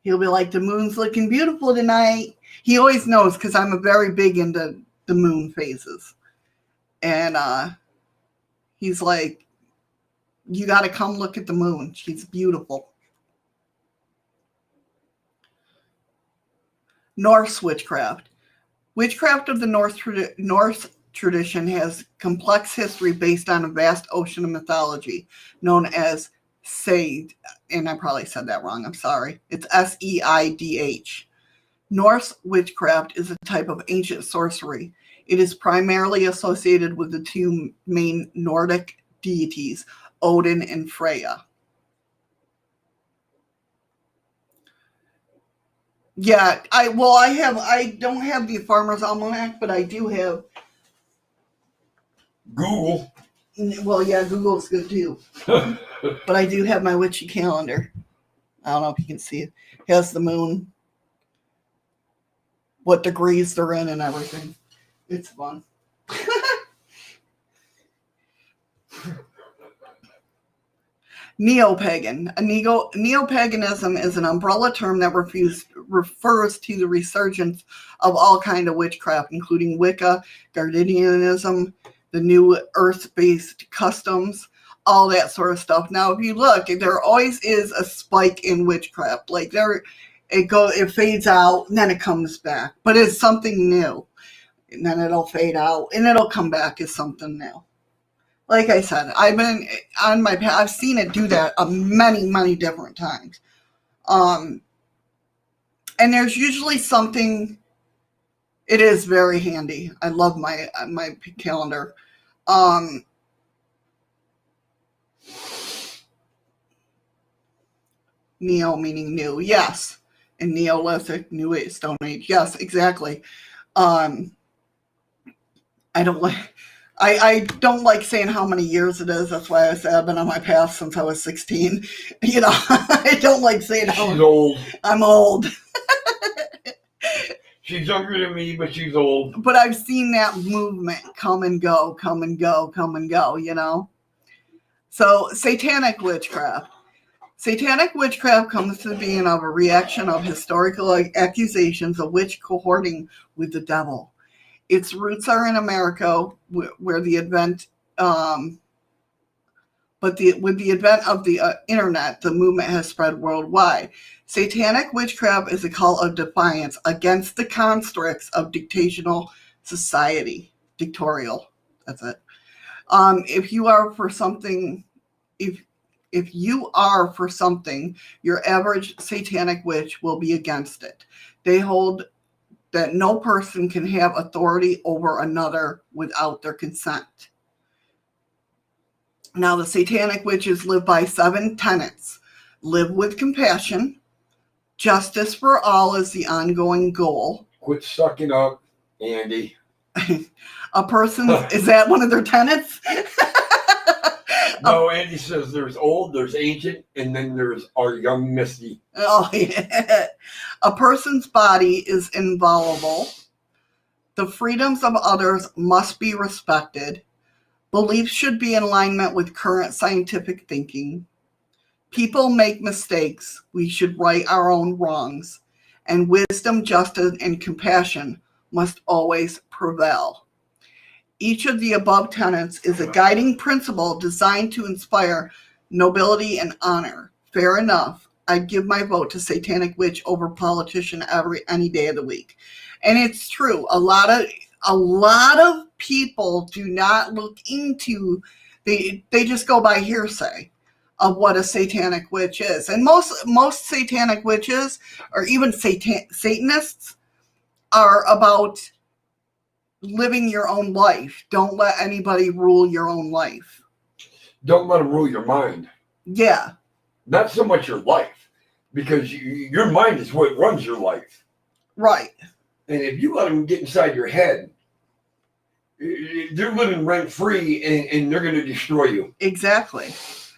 He'll be like, the moon's looking beautiful tonight. He always knows because I'm very big into the moon phases. And he's like, you got to come look at the moon. She's beautiful. Norse witchcraft. Witchcraft of the Norse tradition has complex history based on a vast ocean of mythology known as Seid, and I probably said that wrong. I'm sorry. It's Seidh. Norse witchcraft is a type of ancient sorcery. It is primarily associated with the two main Nordic deities, Odin and Freya. Yeah, I don't have the Farmer's Almanac, but I do have Google. Well, yeah, Google's good too. But I do have my witchy calendar. I don't know if you can see it. It has the moon, what degrees they're in, and everything. It's fun. Neo-pagan. Neo-paganism is an umbrella term that refers to the resurgence of all kinds of witchcraft, including Wicca, Gardenianism, the new earth-based customs, all that sort of stuff. Now, if you look, there always is a spike in witchcraft. Like it fades out, and then it comes back. But it's something new. And then it'll fade out, and it'll come back as something new. Like I said, I've seen it do that many, many different times. And there's usually something. It is very handy. I love my calendar. Neo meaning new, yes. And Neolithic, New Age, Stone Age, yes, exactly. I don't like saying how many years it is. That's why I say I've been on my path since I was 16. You know, I don't like saying how She's old. I'm old. She's younger than me, but she's old. But I've seen that movement come and go, you know? So satanic witchcraft. Satanic witchcraft comes to being of a reaction of historical accusations of witch cohorting with the devil. Its roots are in America, where the advent, with the advent of the internet, the movement has spread worldwide. Satanic witchcraft is a call of defiance against the constructs of dictatorial society. Dictatorial, that's it. If you are for something, if you are for something, your average satanic witch will be against it. They hold that no person can have authority over another without their consent. Now, the satanic witches live by 7 tenets. Live with compassion. Justice for all is the ongoing goal. Quit sucking up, Andy. A person, is that one of their tenets? No, Andy says there's old, there's ancient, and then there's our young Misty. Oh, yeah. A person's body is inviolable. The freedoms of others must be respected. Beliefs should be in alignment with current scientific thinking. People make mistakes. We should right our own wrongs. And wisdom, justice, and compassion must always prevail. Each of the above tenets is a guiding principle designed to inspire nobility and honor. Fair enough. I'd give my vote to satanic witch over politician any day of the week. And it's true. A lot of people do not look into, they just go by hearsay of what a satanic witch is. And most satanic witches, or even Satanists, are about living your own life. Don't let anybody rule your own life. Don't let them rule your mind. Yeah. Not so much your life, because your mind is what runs your life. Right. And if you let them get inside your head, they're living rent-free, and they're going to destroy you. Exactly.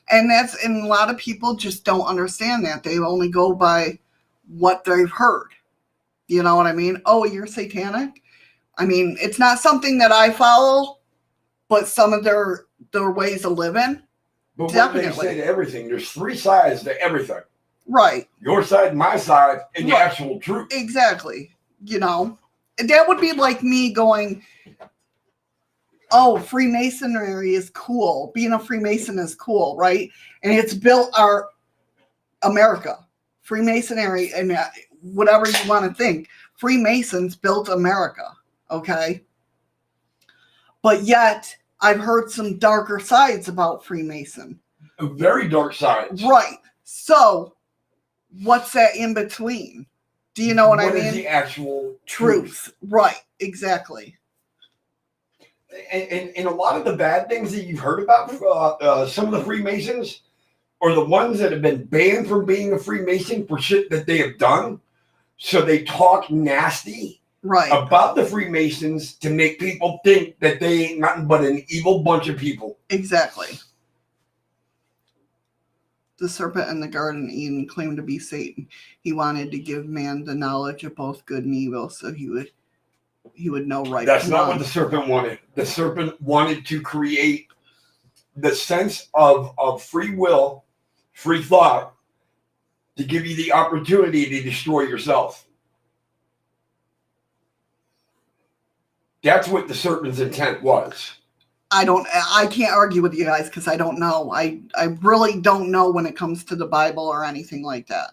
And a lot of people just don't understand that. They only go by what they've heard. You know what I mean? Oh, you're satanic? I mean, it's not something that I follow, but some of their ways of living. But definitely. what they say to everything, there's 3 sides to everything. Right. Your side, my side, and the Right. actual truth. Exactly. You know, that would be like me going, oh, Freemasonry is cool. Being a Freemason is cool, right? And it's built our America. Freemasonry, and whatever you want to think, Freemasons built America, okay? But yet, I've heard some darker sides about Freemason. Very dark sides. Right. So, what's that in between? Do you know what I mean? What is the actual truth? Right. Exactly. And a lot of the bad things that you've heard about some of the Freemasons are the ones that have been banned from being a Freemason for shit that they have done. So they talk nasty about the Freemasons to make people think that they ain't nothing but an evil bunch of people. Exactly. The serpent in the Garden of Eden claimed to be Satan. He wanted to give man the knowledge of both good and evil, so he would know right. That's not what the serpent wanted. The serpent wanted to create the sense of free will, free thought, to give you the opportunity to destroy yourself. That's what the serpent's intent was. I can't argue with you guys because I don't know. I really don't know when it comes to the Bible or anything like that.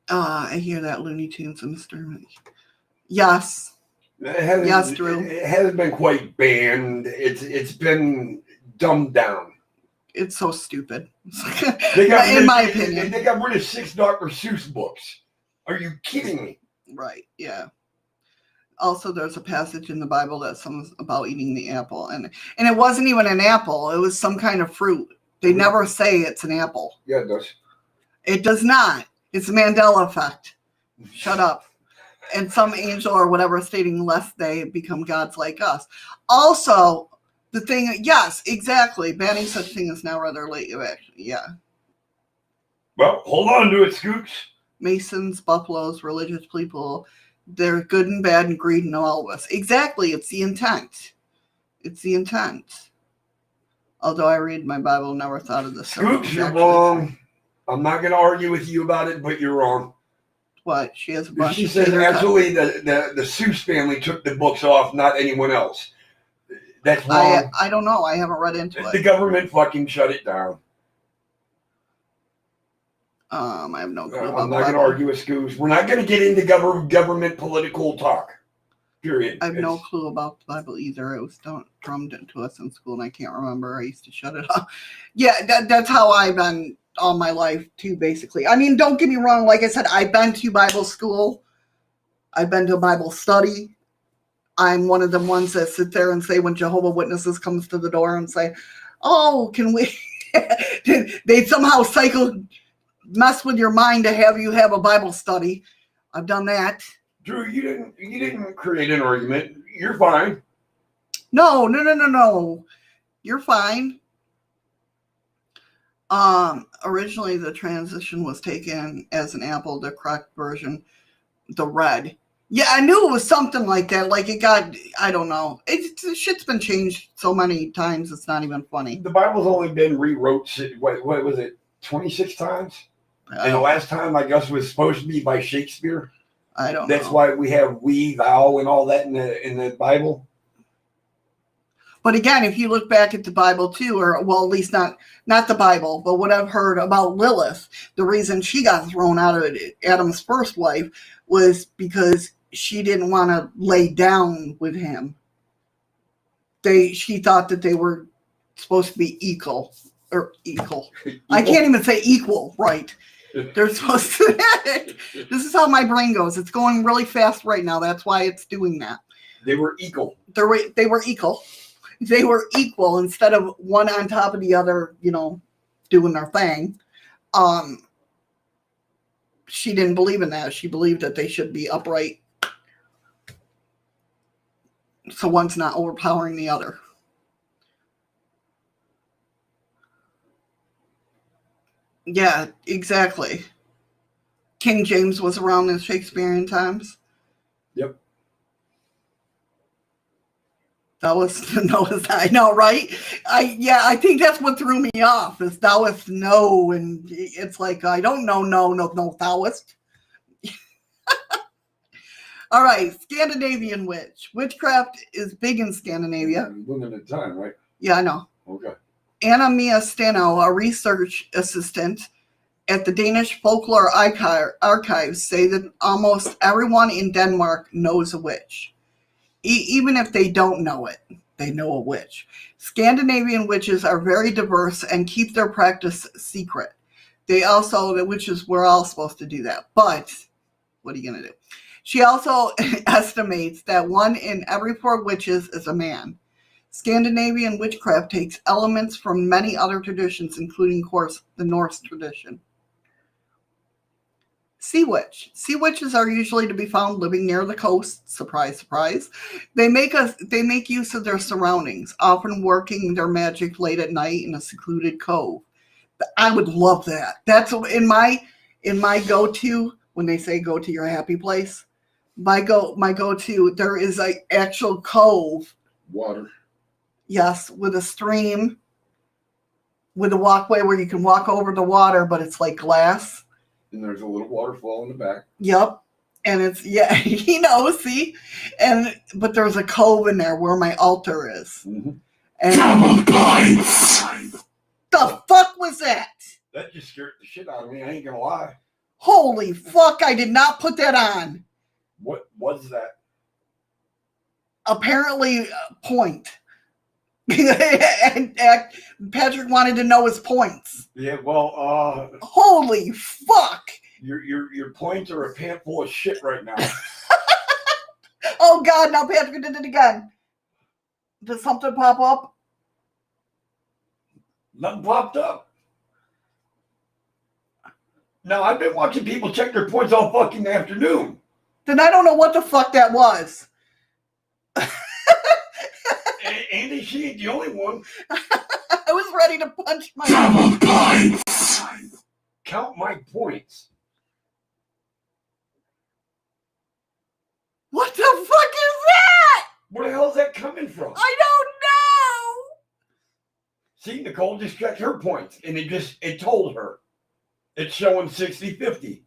I hear that Looney Tunes and Mr. Yes. Yes, Drew. It hasn't been quite banned. It's been dumbed down. It's so stupid. In my opinion. They got rid of 6 Dr. Seuss books. Are you kidding me? Right, yeah. Also, there's a passage in the Bible that's about eating the apple. And it wasn't even an apple. It was some kind of fruit. They never say it's an apple. Yeah, it does. It does not. It's the Mandela effect. Shut up. And some angel or whatever stating lest they become gods like us. Also, the thing, yes, exactly. Banning such thing is now rather late. Yeah. Well, hold on to it, Scoops. Masons, buffaloes, religious people There's good and bad and greed in all of us. Exactly. It's the intent. It's the intent. Although I read my Bible, never thought of this. Scoops, you're wrong. I'm not going to argue with you about it, but you're wrong. What? She has a bunch She of says finger actually the Seuss family took the books off, not anyone else. That's wrong. I don't know. I haven't read into The it. government fucking shut it down. I have no clue about I'm not going to argue with Scoops. We're not going to get into government political talk. Period. I have no clue about the Bible either. It was drummed into us in school, and I can't remember. I used to shut it off. Yeah, that's how I've been all my life, too, basically. I mean, don't get me wrong. Like I said, I've been to Bible school. I've been to Bible study. I'm one of the ones that sit there and say when Jehovah's Witnesses comes to the door and say, oh, can we... they somehow mess with your mind to have you have a Bible study. I've done that. Drew, you didn't create an argument. You're fine. No. You're fine. Originally the transition was taken as an Apple, the correct version, the red. Yeah, I knew it was something like that. Like it got, I don't know. The shit's been changed so many times, it's not even funny. The Bible's only been rewrote, what was it, 26 times? And the last time, I guess, was supposed to be by Shakespeare. I don't know. That's why we have we, thou, and all that in the Bible. But again, if you look back at the Bible too, or well, at least not the Bible, but what I've heard about Lilith, the reason she got thrown out of Adam's first wife was because she didn't want to lay down with him. She thought that they were supposed to be equal. I can't even say equal, right? They're supposed to. This is how my brain goes. It's going really fast right now. That's why it's doing that. They were equal. They were equal. They were equal instead of one on top of the other, doing their thing. She didn't believe in that. She believed that they should be upright. So one's not overpowering the other. Yeah, exactly. King James was around in Shakespearean times. Yep. That was I know, right? I think that's what threw me off is thouest no, and it's like I don't know, no thouest. All right, Scandinavian witch. Witchcraft is big in Scandinavia. Limited time, right? Yeah, I know. Okay. Anna Mia Steno, a research assistant at the Danish Folklore Archives, say that almost everyone in Denmark knows a witch. Even if they don't know it, they know a witch. Scandinavian witches are very diverse and keep their practice secret. The witches, we're all supposed to do that. But what are you going to do? She also estimates that 1 in every 4 witches is a man. Scandinavian witchcraft takes elements from many other traditions, including, of course, the Norse tradition. Sea witch. Sea witches are usually to be found living near the coast. Surprise, surprise. They make use of their surroundings, often working their magic late at night in a secluded cove. I would love that. That's in my go-to when they say go to your happy place. My go-to. There is an actual cove. Water. Yes, with a stream, with a walkway where you can walk over the water, but it's like glass. And there's a little waterfall in the back. Yep. And it's, see? But there's a cove in there where my altar is. Mm-hmm. And the fuck was that? That just scared the shit out of me. I ain't gonna lie. Holy fuck, I did not put that on. What was that? Apparently, point. and Patrick wanted to know his points. Yeah, well, holy fuck! Your points are a pant full of shit right now. Oh God! Now Patrick did it again. Did something pop up? Nothing popped up. No, I've been watching people check their points all fucking afternoon. Then I don't know what the fuck that was. Andy, she ain't the only one. I was ready to punch my points. Count my points. What the fuck is that? Where the hell is that coming from? I don't know. See, Nicole just checked her points, and it told her. It's showing 60-50.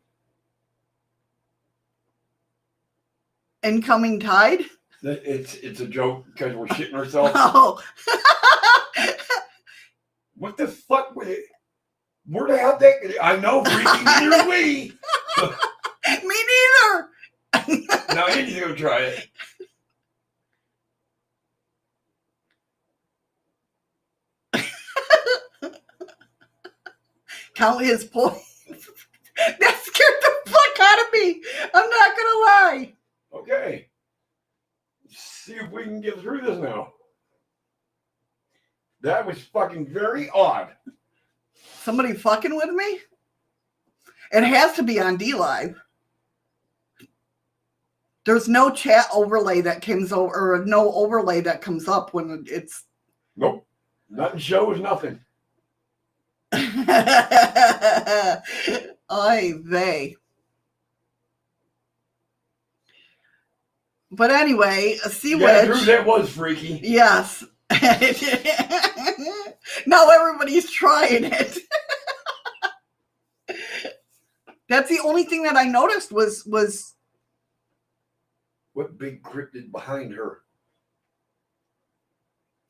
Incoming tide? It's a joke because we're shitting ourselves. Oh. What the fuck? Where the hell that? I know, freaking neither we. Me neither. Now Andy's gonna try it. Count his points. That scared the fuck out of me. I'm not gonna lie. Okay. Let's see if we can get through this now. That was fucking very odd. Somebody fucking with me? It has to be on D-Live. There's no chat overlay that comes over, or no overlay that comes up when it's. Nope. Nothing shows nothing. Oy vey. But anyway, a sea Yeah, witch. Drew, that was freaky. Yes. Now everybody's trying it. That's the only thing that I noticed was What big cryptid behind her?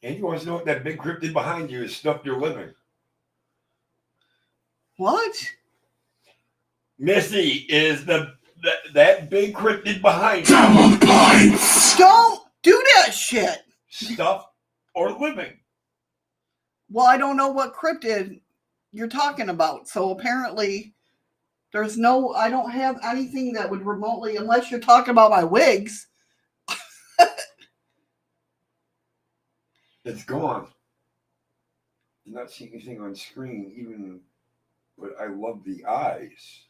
And you want to know what that big cryptid behind you is? Stuff you're living. what? Missy is that big cryptid behind you. Don't do that shit. Stuff or living. Well, I don't know what cryptid you're talking about. So apparently I don't have anything that would remotely, unless you're talking about my wigs. It's gone. I'm not seeing anything on screen, even, but I love the eyes.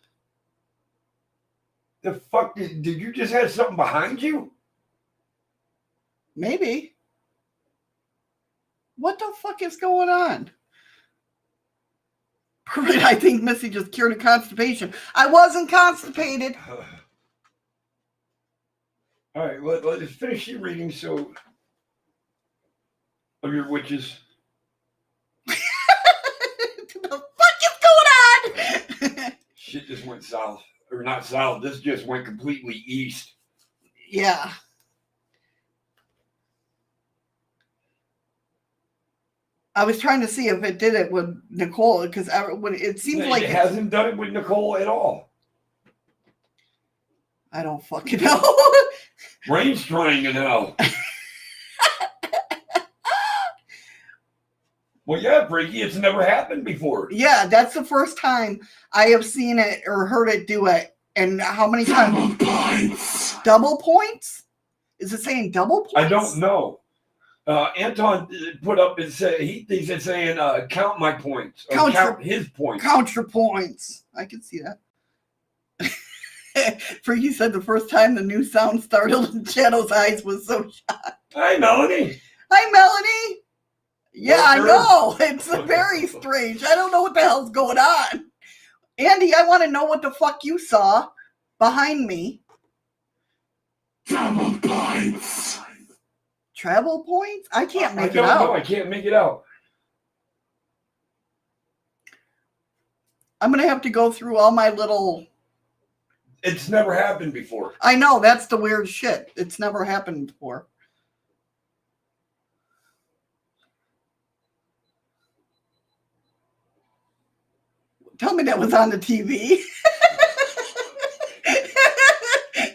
The fuck did you just have something behind you? Maybe. What the fuck is going on? I think Missy just cured a constipation. I wasn't constipated. All right, let's finish your reading. So, of your witches. What the fuck is going on? Shit just went south. Or not south. This just went completely east. Yeah. I was trying to see if it did it with Nicole, because it seems like it hasn't done it with Nicole at all. I don't fucking know. Brain's trying to know. Well, yeah, Freaky, it's never happened before. Yeah, that's the first time I have seen it or heard it do it. And how many times? Double points. Double points? Is it saying double points? I don't know. Anton put up his he thinks it's saying count my points. Or count his points. Count your points. I can see that. Freaky said the first time the new sound startled in Shadow's eyes was so shocked. Hi, Melanie. Hi, Melanie. Yeah, Well, I sure. know. It's very strange. I don't know what the hell's going on. Andy, I want to know what the fuck you saw behind me. Double points. Travel points? I can't make I it don't out. know. I can't make it out. I'm going to have to go through all my little... It's never happened before. I know, that's the weird shit. It's never happened before. Tell me that was on the TV.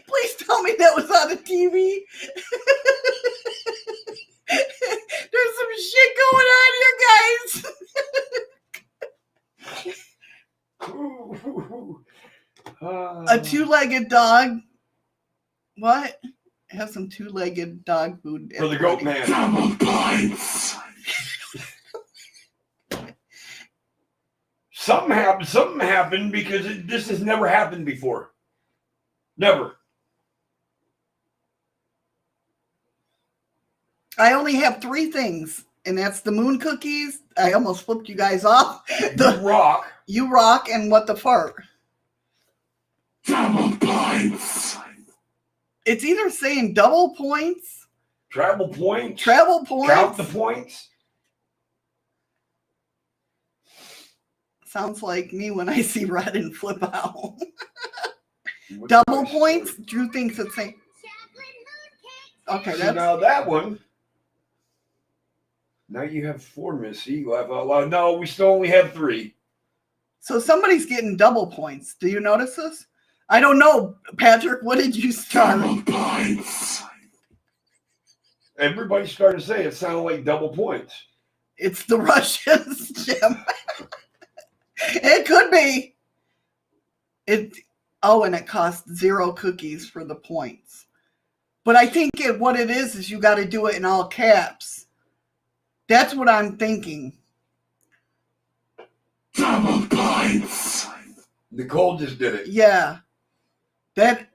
Please tell me that was on the TV. There's some shit going on here, guys. A two-legged dog. What? Have some two-legged dog food. For the goat man. Double points. Something happened because this has never happened before. Never. I only have 3 things, and that's the moon cookies. I almost flipped you guys off. The rock. You rock and what the fart. Double points. It's either saying double points, Travel points. travel points. Count the points. Sounds like me when I see red and flip out. What's Double my points? story? Drew thinks it's saying. Chocolate mooncake. Okay, See, that's now that one. Now you have 4, Missy. Laugh out loud. No, we still only have 3. so somebody's getting double points. Do you notice this? I don't know, Patrick. What did you start? Double points. Everybody started to say it sounded like double points. It's the Russians, Jim. It could be. And it costs 0 cookies for the points. But I think what it is you got to do it in all caps. That's what I'm thinking. Double points. Nicole just did it. Yeah. That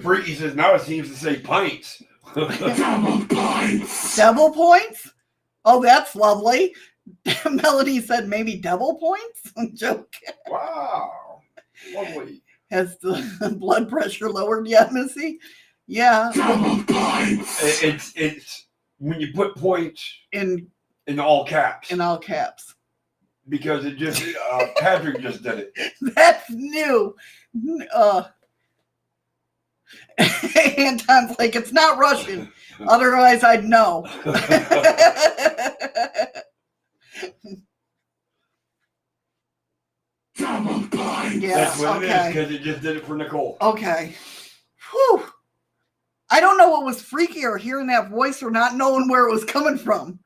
Freaky says now it seems to say pints. Double points. double points? Oh, that's lovely. Melody said maybe double points? Joke. Wow. Lovely. Has the blood pressure lowered yet, Missy? Yeah. Double points. It's when you put points In all caps. all caps. Because it just Patrick just did it. That's new. Anton's like, it's not Russian. Otherwise, I'd know. Double points. Yeah, That's what it is okay. because it just did it for Nicole. Okay. Whew. I don't know what was freakier, hearing that voice or not knowing where it was coming from.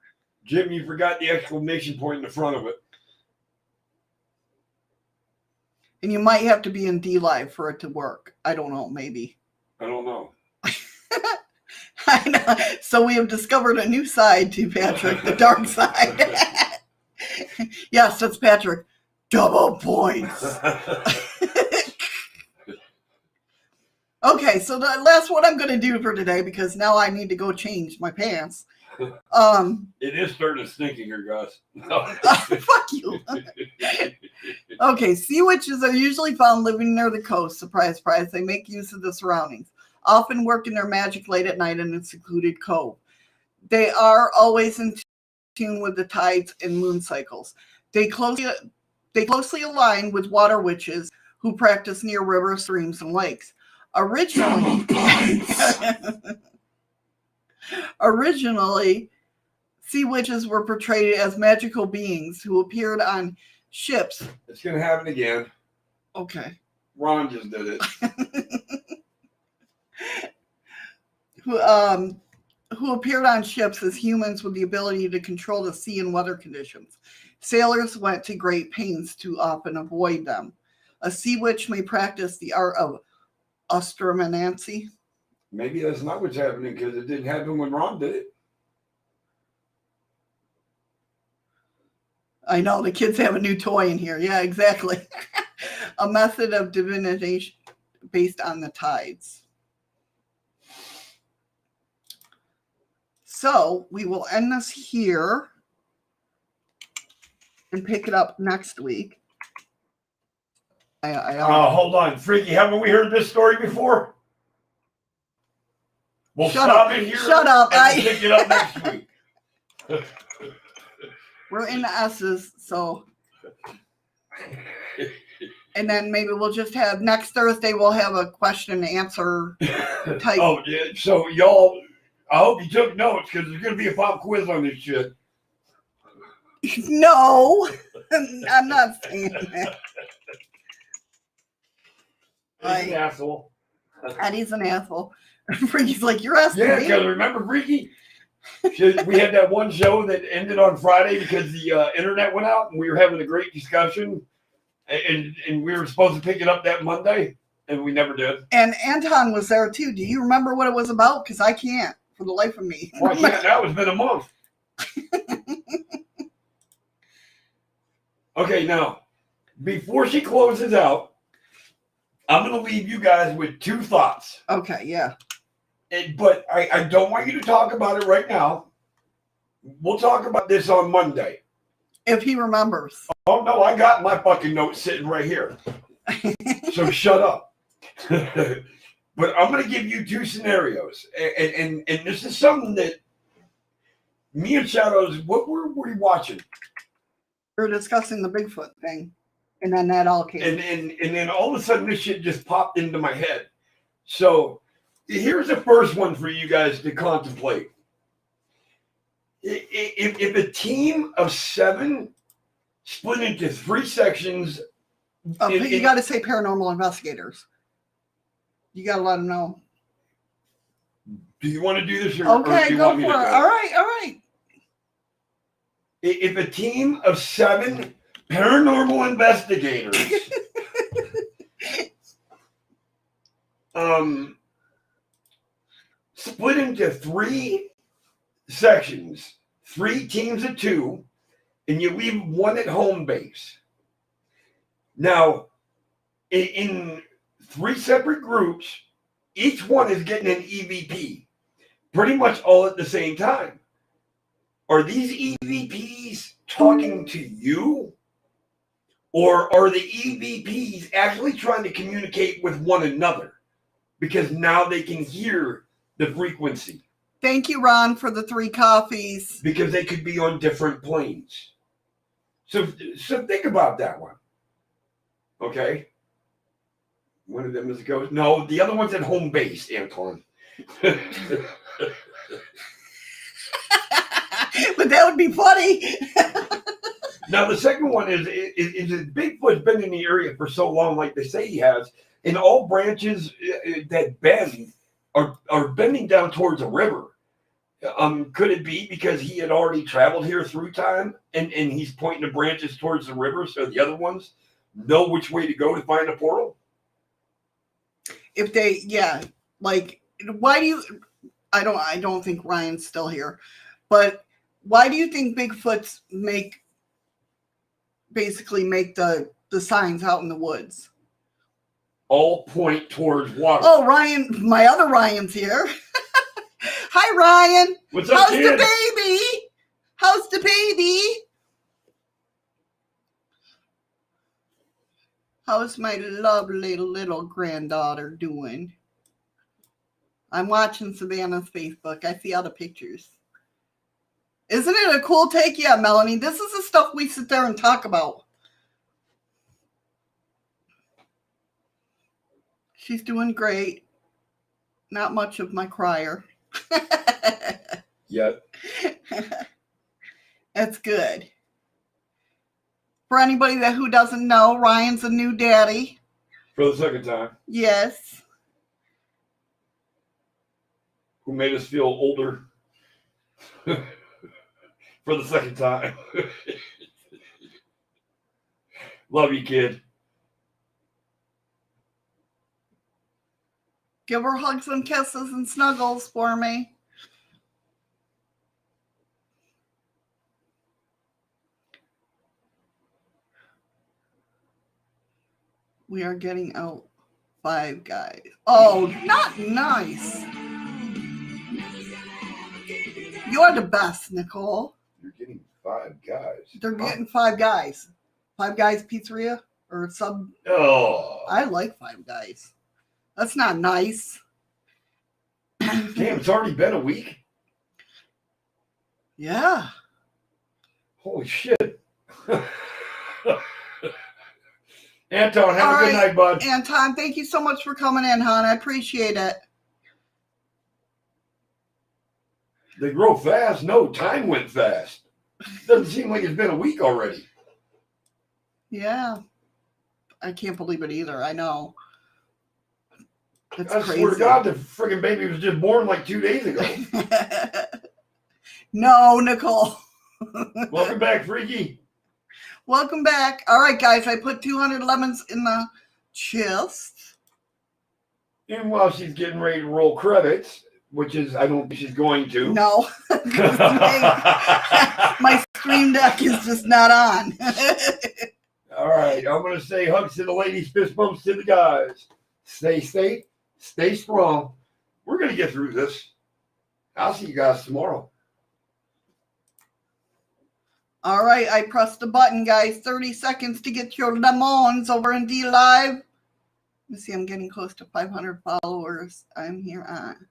Jim, you forgot the exclamation point in the front of it. And you might have to be in D Live for it to work. I don't know, maybe. I don't know. I know. So we have discovered a new side to Patrick, the dark side. Yes, that's Patrick. Double points. Okay, so that's what I'm going to do for today because now I need to go change my pants. It is starting to stink in here, guys. Fuck you. Okay, sea witches are usually found living near the coast. Surprise, surprise. They make use of the surroundings, often working their magic late at night in a secluded cove. They are always in tune with the tides and moon cycles. They closely align with water witches who practice near rivers, streams, and lakes. Originally, sea witches were portrayed as magical beings who appeared on ships. It's going to happen again. Okay. Ron just did it. Who appeared on ships as humans with the ability to control the sea and weather conditions. Sailors went to great pains to often avoid them. A sea witch may practice the art of astromancy. Maybe that's not what's happening because it didn't happen when Ron did it. I know, the kids have a new toy in here. Yeah, exactly. A method of divination based on the tides. So we will end this here and pick it up next week. Hold on. Freaky, haven't we heard this story before? We'll Shut stop up. it here. Shut up. And we'll pick it up next week. We're in the S's, so. And then maybe we'll just have next Thursday, we'll have a question and answer type. Oh, yeah. So, y'all, I hope you took notes because there's going to be a pop quiz on this shit. No, I'm not saying that. He's an asshole. Eddie's an asshole. Freaky's like, you're asking Yeah, me? because remember, Freaky? We had that one show that ended on Friday because the internet went out and we were having a great discussion and we were supposed to pick it up that Monday and we never did. And Anton was there too. Do you remember what it was about? Because I can't for the life of me. Well, I can't now. It's been a month. Okay, now, before she closes out, I'm going to leave you guys with 2 thoughts. Okay, yeah. But I don't want you to talk about it right now. We'll talk about this on Monday. If he remembers. Oh, no, I got my fucking notes sitting right here. So shut up. But I'm going to give you two scenarios. And this is something that me and Shadows, what were we watching? We were discussing the Bigfoot thing. And then that all came. And then all of a sudden this shit just popped into my head. So here's the first one for you guys to contemplate. If a team of 7 split into 3 sections. You got to say paranormal investigators. You got to let them know. Do you want to do this? Okay, or do you go want me for to it. go? All right. If a team of 7 paranormal investigators split into 3 sections, 3 teams of 2, and you leave 1 at home base. Now, in 3 separate groups, each one is getting an EVP, pretty much all at the same time. Are these EVPs talking to you? Or are the EVPs actually trying to communicate with one another? Because now they can hear the frequency. Thank you, Ron, for the 3 coffees. Because they could be on different planes. So think about that one. Okay? One of them is a ghost. No, the other one's at home base, Antoine. But that would be funny. Now, the second one is that Bigfoot's been in the area for so long, like they say he has, and all branches that bend are bending down towards a river. Could it be because he had already traveled here through time and he's pointing the branches towards the river so the other ones know which way to go to find a portal? If they, like, why do you, I don't think Ryan's still here, but why do you think Bigfoots basically make the signs out in the woods? All point towards water. Oh, Ryan, my other Ryan's here. Hi, Ryan. What's up, How's kid? the baby? How's the baby? How's my lovely little granddaughter doing? I'm watching Savannah's Facebook. I see all the pictures. Isn't it a cool take? Yeah, Melanie. This is the stuff we sit there and talk about. She's doing great. Not much of my crier. Yep. That's good. For anybody who doesn't know, Ryan's a new daddy. For the second time. Yes. Who made us feel older. For the second time. Love you, kid. Give her hugs and kisses and snuggles for me. We are getting out 5 guys. Oh, not nice. You're the best, Nicole. You're getting 5 guys. They're getting 5 guys. 5 Guys Pizzeria or sub. Oh. I like 5 Guys. That's not nice. Damn, it's already been a week? Yeah. Holy shit. Anton, have All a good right, night, bud. Anton, thank you so much for coming in, hon. I appreciate it. They grow fast. No, time went fast. Doesn't seem like it's been a week already. Yeah. I can't believe it either. I know. It's I crazy. swear to God, the friggin' baby was just born like 2 days ago. No, Nicole. Welcome back, Freaky. Welcome back. All right, guys. I put 200 lemons in the chest. And while she's getting ready to roll credits, which is, I don't think she's going to. No. My Stream Deck is just not on. All right. I'm going to say hugs to the ladies, fist bumps to the guys. Stay safe. Stay strong. We're going to get through this. I'll see you guys tomorrow. All right, I pressed the button, guys. 30 seconds to get your lemons over in D Live. Let me see, I'm getting close to 500 followers. I'm here on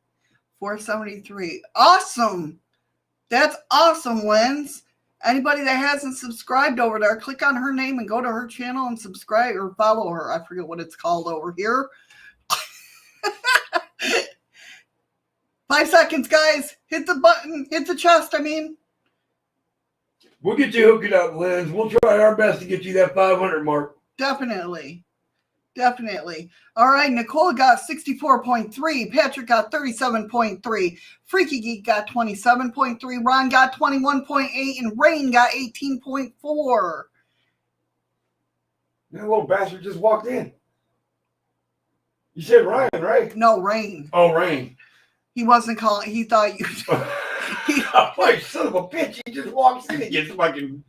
473. Awesome. That's awesome, Lens. Anybody that hasn't subscribed over there, click on her name and go to her channel and subscribe or follow her. I forget what it's called over here. 5 seconds, guys. Hit the button. Hit the chest, I mean. We'll get you hooked up, Lens. We'll try our best to get you that 500 mark. Definitely. Definitely. All right, Nicole got 64.3. Patrick got 37.3. Freaky Geek got 27.3. Ron got 21.8. And Rain got 18.4. That little bastard just walked in. You said Ryan, right? No, Rain. Oh, Rain. He wasn't calling. He thought you. I'm like, son of a bitch. He just walks in and gets fucking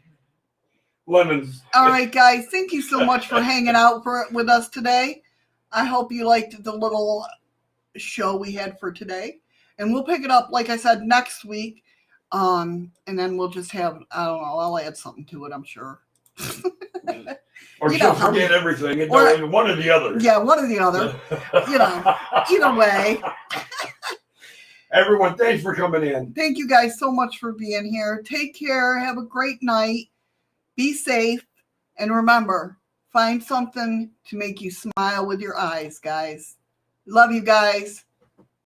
lemons. All right, guys. Thank you so much for hanging out with us today. I hope you liked the little show we had for today. And we'll pick it up, like I said, next week. And then we'll just have, I don't know, I'll add something to it, I'm sure. Or she'll forget everything. And one or the other. Yeah, one or the other. Either way. Everyone, thanks for coming in. Thank you guys so much for being here. Take care. Have a great night. Be safe. And remember, find something to make you smile with your eyes, guys. Love you guys.